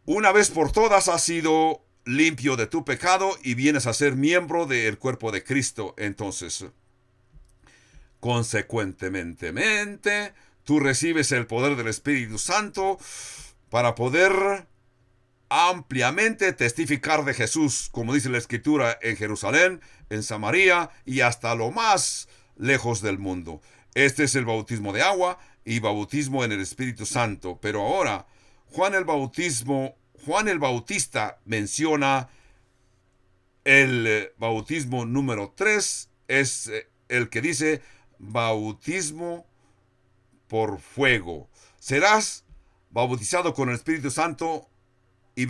Una vez por todas has sido limpio de tu pecado y vienes a ser miembro del cuerpo de Cristo. Entonces, consecuentemente, tú recibes el poder del Espíritu Santo para poder ampliamente testificar de Jesús, como dice la Escritura, en Jerusalén, en Samaria y hasta lo más lejos del mundo. Este es el bautismo de agua y bautismo en el Espíritu Santo. Pero ahora, Juan el Bautista menciona el bautismo número 3, es el que dice bautismo por fuego. Serás bautizado con el Espíritu Santo y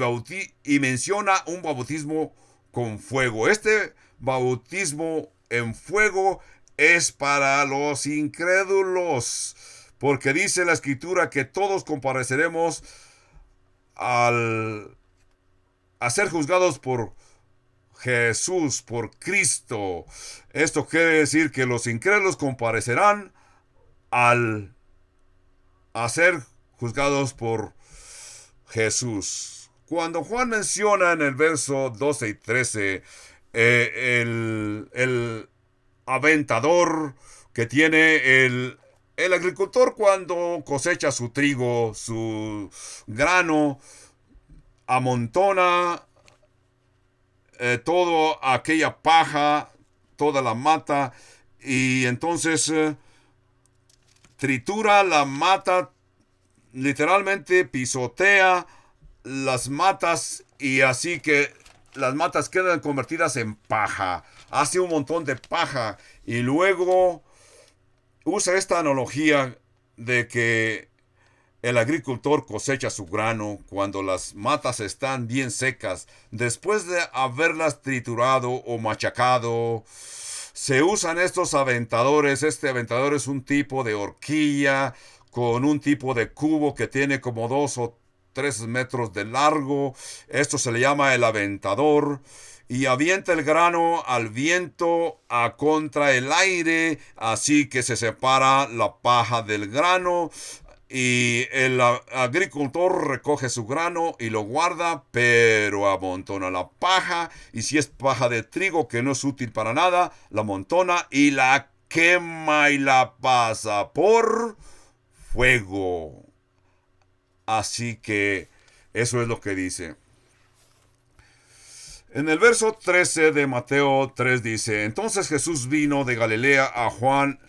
menciona un bautismo con fuego. Este bautismo en fuego es para los incrédulos, porque dice la Escritura que todos compareceremos a ser juzgados por Jesús, por Cristo. Esto quiere decir que los incrédulos comparecerán a ser juzgados por Jesús. Cuando Juan menciona en el verso 12 y 13 el aventador que tiene el agricultor cuando cosecha su trigo, su grano, amontona toda aquella paja, toda la mata, y entonces tritura la mata, literalmente pisotea las matas, y así que las matas quedan convertidas en paja. Hace un montón de paja y luego usa esta analogía de que el agricultor cosecha su grano cuando las matas están bien secas. Después de haberlas triturado o machacado, se usan estos aventadores. Este aventador es un tipo de horquilla con un tipo de cubo que tiene como 2 o 3 metros de largo. Esto se le llama el aventador. Y avienta el grano al viento a contra el aire, así que se separa la paja del grano. Y el agricultor recoge su grano y lo guarda, pero amontona la paja. Y si es paja de trigo que no es útil para nada, la amontona y la quema y la pasa por fuego. Así que eso es lo que dice. En el verso 13 de Mateo 3 dice: Entonces Jesús vino de Galilea a Juan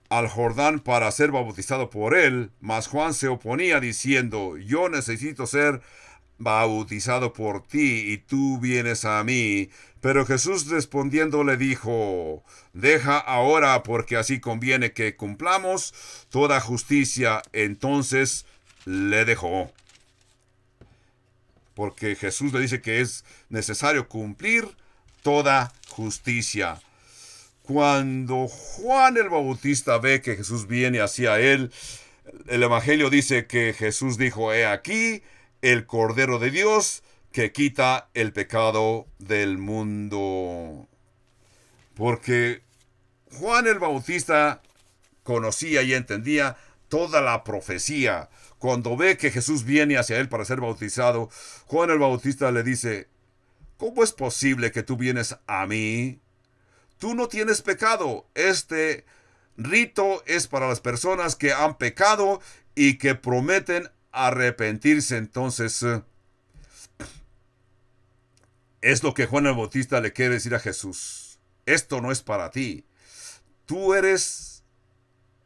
al Jordán para ser bautizado por él, mas Juan se oponía diciendo: Yo necesito ser bautizado por ti y tú vienes a mí. Pero Jesús respondiendo le dijo: Deja ahora, porque así conviene que cumplamos toda justicia. Entonces le dejó. Porque Jesús le dice que es necesario cumplir toda justicia. Cuando Juan el Bautista ve que Jesús viene hacia él, el Evangelio dice que Jesús dijo: He aquí el Cordero de Dios que quita el pecado del mundo. Porque Juan el Bautista conocía y entendía toda la profecía. Cuando ve que Jesús viene hacia él para ser bautizado, Juan el Bautista le dice: ¿cómo es posible que tú vienes a mí? Tú no tienes pecado. Este rito es para las personas que han pecado y que prometen arrepentirse. Entonces, es lo que Juan el Bautista le quiere decir a Jesús. Esto no es para ti. Tú eres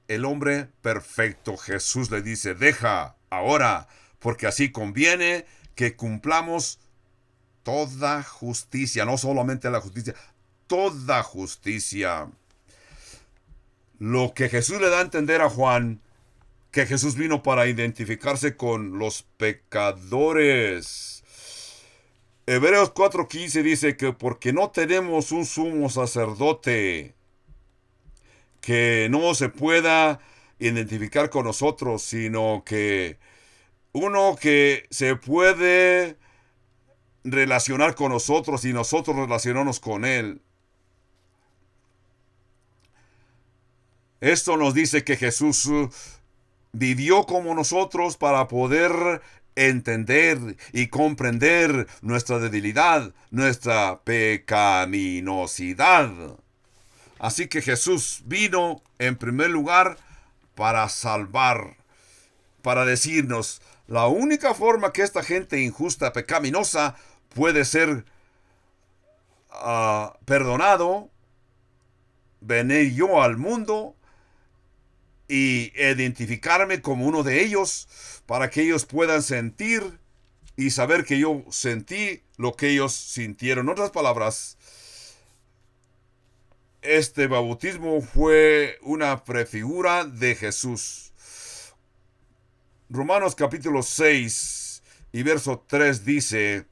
el hombre perfecto. Jesús le dice: deja ahora, porque así conviene que cumplamos toda justicia, no solamente la justicia, toda justicia. Lo que Jesús le da a entender a Juan, que Jesús vino para identificarse con los pecadores. Hebreos 4:15 dice que porque no tenemos un sumo sacerdote que no se pueda identificar con nosotros, sino que uno que se puede relacionar con nosotros y nosotros relacionarnos con él. Esto nos dice que Jesús vivió como nosotros para poder entender y comprender nuestra debilidad, nuestra pecaminosidad. Así que Jesús vino en primer lugar para salvar, para decirnos: la única forma que esta gente injusta, pecaminosa, puede ser perdonado, venir yo al mundo y identificarme como uno de ellos, para que ellos puedan sentir y saber que yo sentí lo que ellos sintieron. En otras palabras, este bautismo fue una prefigura de Jesús. Romanos capítulo 6 y verso 3 dice: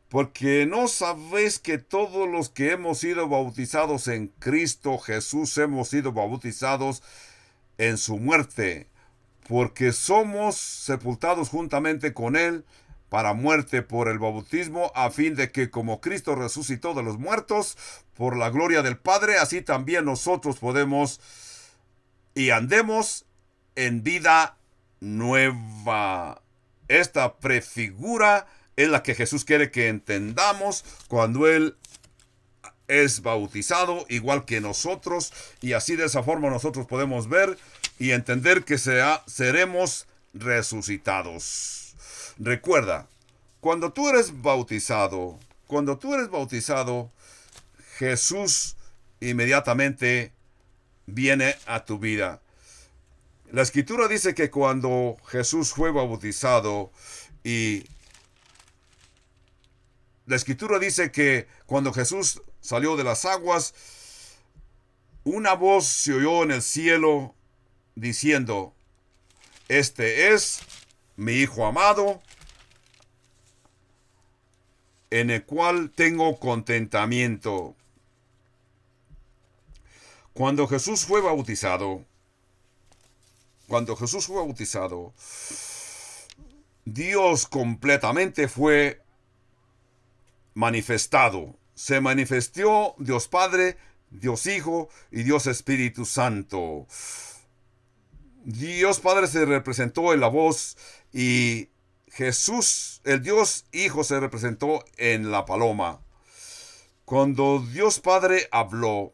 porque no sabéis que todos los que hemos sido bautizados en Cristo Jesús hemos sido bautizados en su muerte, porque somos sepultados juntamente con él para muerte por el bautismo, a fin de que como Cristo resucitó de los muertos por la gloria del Padre, así también nosotros podemos y andemos en vida nueva. Esta prefigura es la que Jesús quiere que entendamos cuando Él es bautizado, igual que nosotros, y así de esa forma nosotros podemos ver y entender que seremos resucitados. Recuerda, cuando tú eres bautizado, Jesús inmediatamente viene a tu vida. La Escritura dice que cuando Jesús fue bautizado y la Escritura dice que cuando Jesús salió de las aguas, una voz se oyó en el cielo diciendo: este es mi Hijo amado, en el cual tengo contentamiento. Cuando Jesús fue bautizado, Dios completamente fue manifestado. Se manifestó Dios Padre, Dios Hijo y Dios Espíritu Santo. Dios Padre se representó en la voz y Jesús, el Dios Hijo, se representó en la paloma. Cuando Dios Padre habló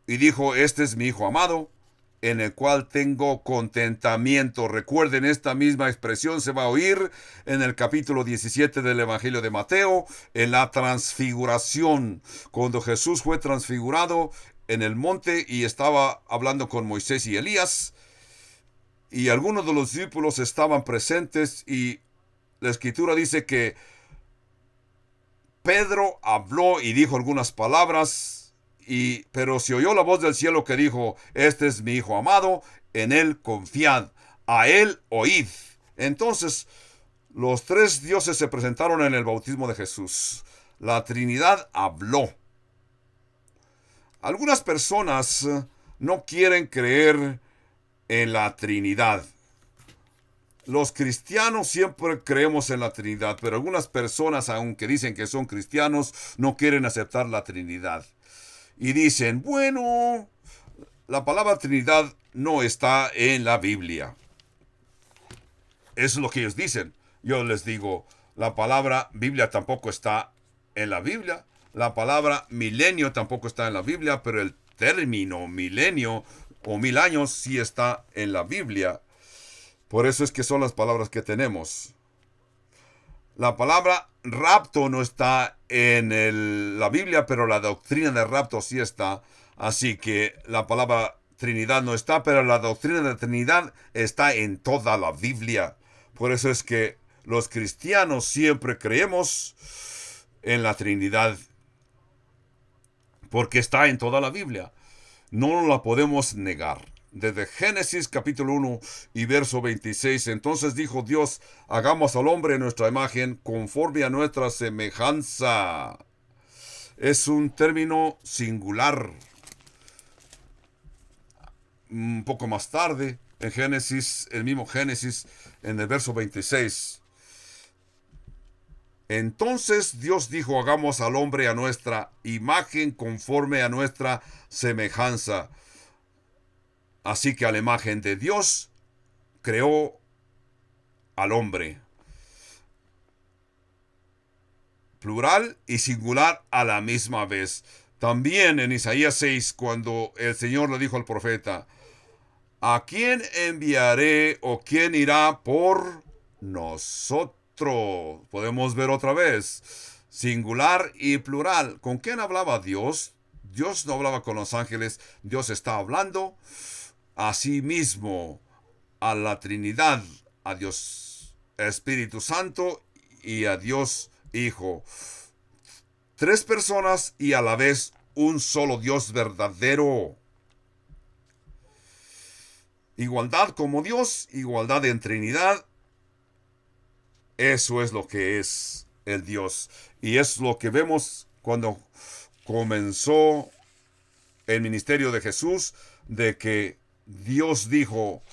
y dijo: este es mi Hijo amado, en el cual tengo contentamiento. Recuerden, esta misma expresión se va a oír en el capítulo 17 del Evangelio de Mateo, en la transfiguración, cuando Jesús fue transfigurado en el monte y estaba hablando con Moisés y Elías, y algunos de los discípulos estaban presentes, y la Escritura dice que Pedro habló y dijo algunas palabras, pero se oyó la voz del cielo que dijo: este es mi Hijo amado, en él confiad, a él oíd. Entonces, los tres dioses se presentaron en el bautismo de Jesús. La Trinidad habló. Algunas personas no quieren creer en la Trinidad. Los cristianos siempre creemos en la Trinidad, pero algunas personas, aunque dicen que son cristianos, no quieren aceptar la Trinidad. Y dicen, bueno, la palabra Trinidad no está en la Biblia. Eso es lo que ellos dicen. Yo les digo, la palabra Biblia tampoco está en la Biblia. La palabra milenio tampoco está en la Biblia, pero el término milenio o 1000 años sí está en la Biblia. Por eso es que son las palabras que tenemos. La palabra rapto no está en la Biblia, pero la doctrina del rapto sí está. Así que la palabra Trinidad no está, pero la doctrina de la Trinidad está en toda la Biblia. Por eso es que los cristianos siempre creemos en la Trinidad, porque está en toda la Biblia. No la podemos negar. Desde Génesis capítulo 1 y verso 26, entonces dijo Dios, hagamos al hombre en nuestra imagen, conforme a nuestra semejanza. Es un término singular. Un poco más tarde, en Génesis, el mismo Génesis, en el verso 26. Entonces Dios dijo, hagamos al hombre a nuestra imagen, conforme a nuestra semejanza. Así que a la imagen de Dios creó al hombre. Plural y singular a la misma vez. También en Isaías 6, cuando el Señor le dijo al profeta, ¿a quién enviaré o quién irá por nosotros? Podemos ver otra vez. Singular y plural. ¿Con quién hablaba Dios? Dios no hablaba con los ángeles. Dios está hablando a sí mismo, a la Trinidad, a Dios Espíritu Santo y a Dios Hijo. Tres personas y a la vez un solo Dios verdadero. Igualdad como Dios, igualdad en Trinidad. Eso es lo que es el Dios. Y es lo que vemos cuando comenzó el ministerio de Jesús, de que Dios dijo,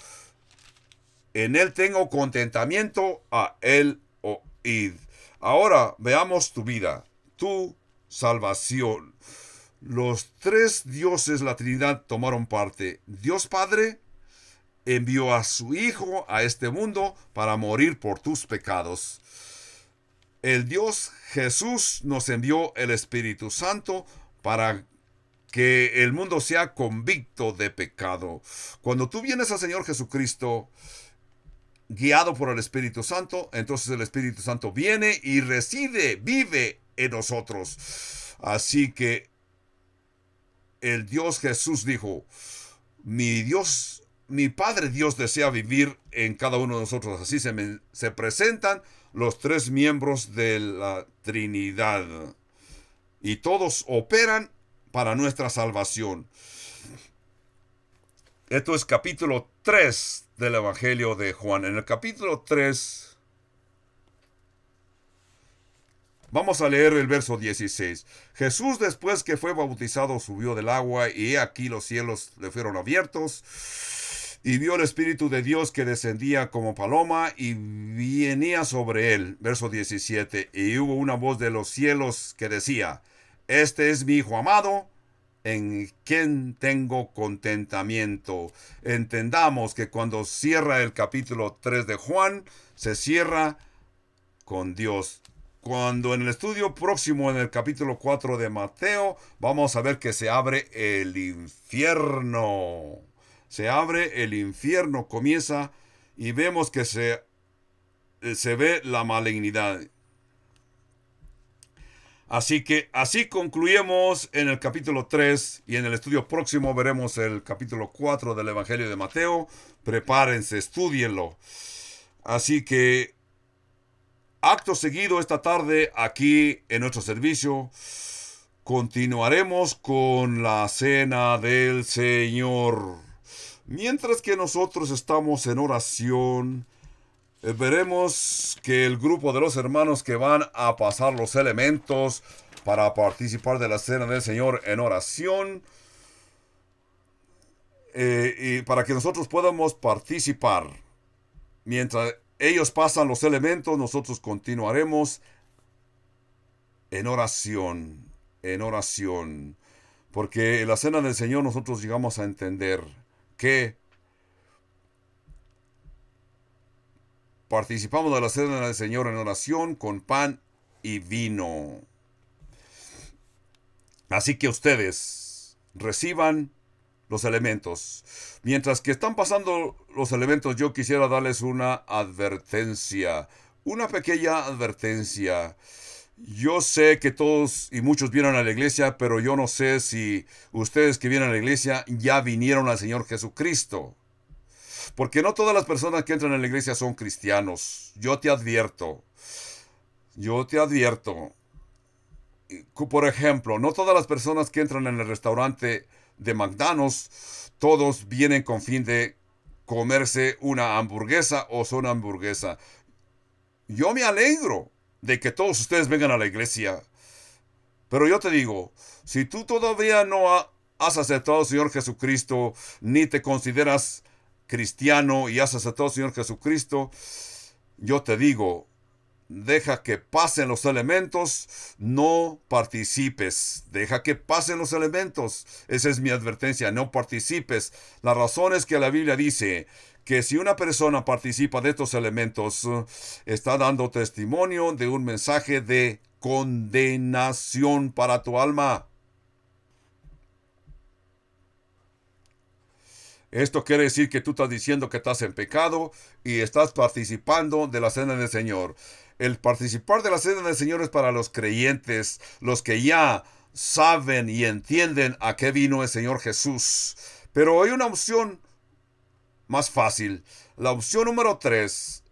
en Él tengo contentamiento, a Él oíd. Ahora veamos tu vida, tu salvación. Los tres dioses, la Trinidad, tomaron parte. Dios Padre envió a su Hijo a este mundo para morir por tus pecados. El Dios Jesús nos envió el Espíritu Santo para que el mundo sea convicto de pecado. Cuando tú vienes al Señor Jesucristo, guiado por el Espíritu Santo, entonces el Espíritu Santo viene y reside, vive en nosotros. Así que el Dios Jesús dijo, mi Dios, mi Padre Dios desea vivir en cada uno de nosotros. Así se presentan los tres miembros de la Trinidad. Y todos operan para nuestra salvación. Esto es capítulo 3 del Evangelio de Juan. En el capítulo 3 vamos a leer el verso 16. Jesús, después que fue bautizado, subió del agua, y he aquí los cielos le fueron abiertos, y vio el Espíritu de Dios que descendía como paloma y venía sobre él. Verso 17. Y hubo una voz de los cielos que decía, este es mi Hijo amado, en quien tengo contentamiento. Entendamos que cuando cierra el capítulo 3 de Juan, se cierra con Dios. Cuando en el estudio próximo, en el capítulo 4 de Mateo, vamos a ver que se abre el infierno. Se abre el infierno, comienza, y vemos que se ve la malignidad. Así que así concluimos en el capítulo 3, y en el estudio próximo veremos el capítulo 4 del Evangelio de Mateo. Prepárense, estudienlo. Así que acto seguido esta tarde aquí en nuestro servicio continuaremos con la cena del Señor. Mientras que nosotros estamos en oración, veremos que el grupo de los hermanos que van a pasar los elementos para participar de la cena del Señor en oración, y para que nosotros podamos participar, mientras ellos pasan los elementos, nosotros continuaremos en oración, porque en la cena del Señor nosotros llegamos a entender que participamos de la cena del Señor en oración con pan y vino. Así que ustedes reciban los elementos. Mientras que están pasando los elementos, yo quisiera darles una advertencia, una pequeña advertencia. Yo sé que todos y muchos vienen a la iglesia, pero yo no sé si ustedes que vienen a la iglesia ya vinieron al Señor Jesucristo. Porque no todas las personas que entran a la iglesia son cristianos. Yo te advierto. Por ejemplo, no todas las personas que entran en el restaurante de McDonald's, todos vienen con fin de comerse una hamburguesa o son hamburguesa. Yo me alegro de que todos ustedes vengan a la iglesia. Pero yo te digo, si tú todavía no has aceptado al Señor Jesucristo, ni te consideras cristiano y has aceptado al Señor Jesucristo, yo te digo, deja que pasen los elementos, no participes. Deja que pasen los elementos. Esa es mi advertencia, no participes. La razón es que la Biblia dice que si una persona participa de estos elementos, está dando testimonio de un mensaje de condenación para tu alma. Esto quiere decir que tú estás diciendo que estás en pecado y estás participando de la cena del Señor. El participar de la cena del Señor es para los creyentes, los que ya saben y entienden a qué vino el Señor Jesús. Pero hay una opción más fácil. La opción número 2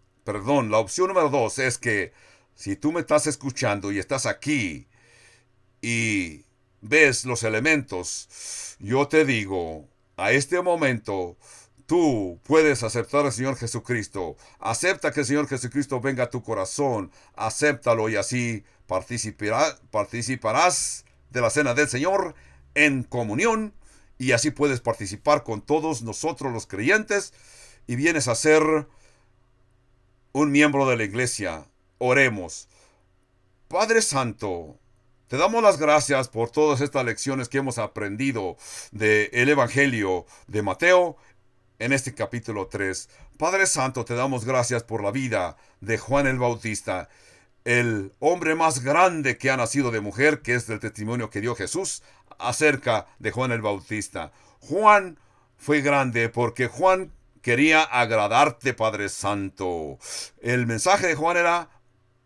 es que si tú me estás escuchando y estás aquí y ves los elementos, yo te digo, a este momento, tú puedes aceptar al Señor Jesucristo. Acepta que el Señor Jesucristo venga a tu corazón. Acéptalo y así participarás de la cena del Señor en comunión. Y así puedes participar con todos nosotros los creyentes. Y vienes a ser un miembro de la iglesia. Oremos. Padre Santo, te damos las gracias por todas estas lecciones que hemos aprendido del Evangelio de Mateo en este capítulo 3. Padre Santo, te damos gracias por la vida de Juan el Bautista, el hombre más grande que ha nacido de mujer, que es el testimonio que dio Jesús acerca de Juan el Bautista. Juan fue grande porque Juan quería agradarte, Padre Santo. El mensaje de Juan era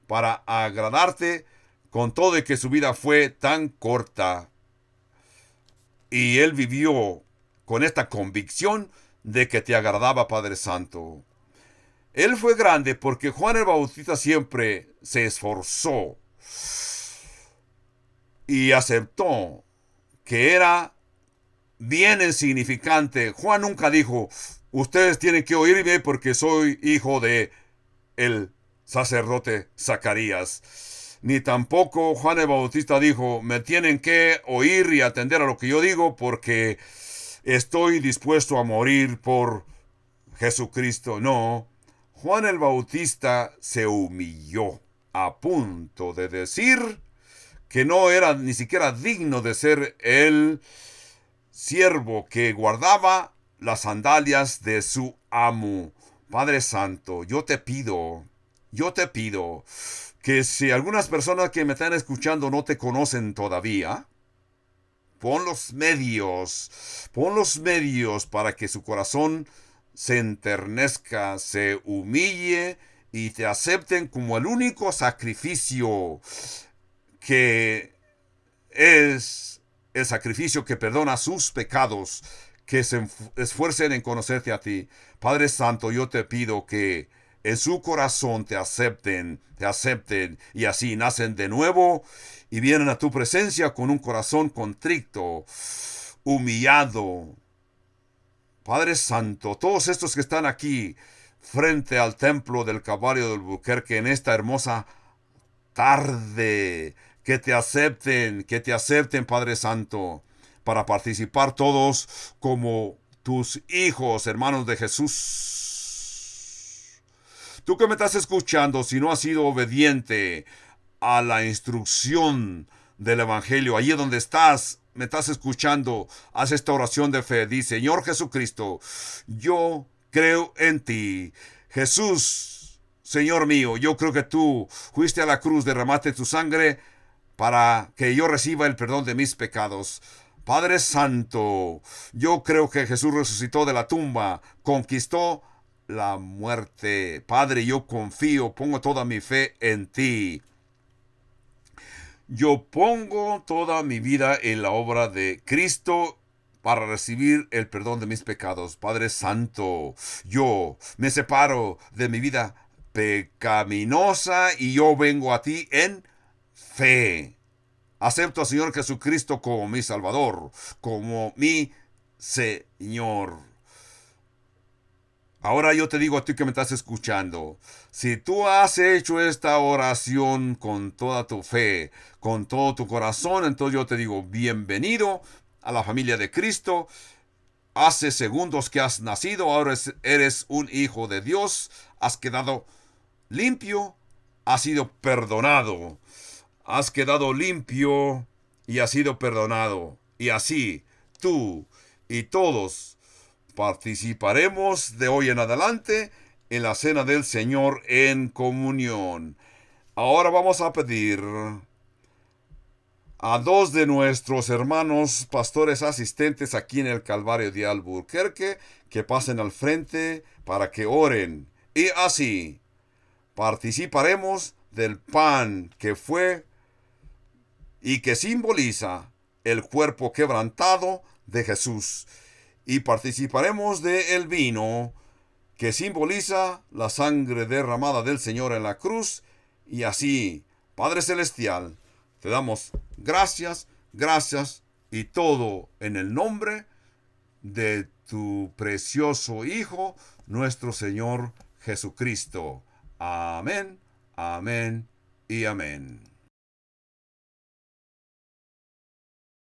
para agradarte, con todo y que su vida fue tan corta. Y él vivió con esta convicción de que te agradaba, Padre Santo. Él fue grande porque Juan el Bautista siempre se esforzó y aceptó que era bien insignificante. Juan nunca dijo, ustedes tienen que oírme porque soy hijo de el sacerdote Zacarías. Ni tampoco Juan el Bautista dijo, me tienen que oír y atender a lo que yo digo porque estoy dispuesto a morir por Jesucristo. No, Juan el Bautista se humilló a punto de decir que no era ni siquiera digno de ser el siervo que guardaba las sandalias de su amo. Padre Santo, yo te pido que si algunas personas que me están escuchando no te conocen todavía, pon los medios para que su corazón se enternezca, se humille y te acepten como el único sacrificio que es el sacrificio que perdona sus pecados, que se esfuercen en conocerte a ti. Padre Santo, yo te pido que en su corazón te acepten y así nacen de nuevo y vienen a tu presencia con un corazón contrito, humillado. Padre Santo, todos estos que están aquí frente al templo del Calvario del Albuquerque en esta hermosa tarde, que te acepten, Padre Santo, para participar todos como tus hijos, hermanos de Jesús. Tú que me estás escuchando, si no has sido obediente a la instrucción del Evangelio, allí donde estás, me estás escuchando, haz esta oración de fe. Dice: Señor Jesucristo, yo creo en ti. Jesús, Señor mío, yo creo que tú fuiste a la cruz, derramaste tu sangre para que yo reciba el perdón de mis pecados. Padre Santo, yo creo que Jesús resucitó de la tumba, conquistó la muerte. Padre, yo confío, pongo toda mi fe en ti. Yo pongo toda mi vida en la obra de Cristo para recibir el perdón de mis pecados. Padre Santo, yo me separo de mi vida pecaminosa y yo vengo a ti en fe. Acepto al Señor Jesucristo como mi Salvador, como mi Señor. Ahora yo te digo a ti que me estás escuchando, si tú has hecho esta oración con toda tu fe, con todo tu corazón, entonces yo te digo, bienvenido a la familia de Cristo. Hace segundos que has nacido, ahora eres un hijo de Dios, has quedado limpio, has sido perdonado. Has quedado limpio y has sido perdonado. Y así, tú y todos participaremos de hoy en adelante en la cena del Señor en comunión. Ahora vamos a pedir a dos de nuestros hermanos pastores asistentes aquí en el Calvario de Albuquerque que pasen al frente para que oren. Y así participaremos del pan que fue y que simboliza el cuerpo quebrantado de Jesús. Y participaremos del vino que simboliza la sangre derramada del Señor en la cruz. Y así, Padre Celestial, te damos gracias, gracias y todo en el nombre de tu precioso Hijo, nuestro Señor Jesucristo. Amén, amén y amén.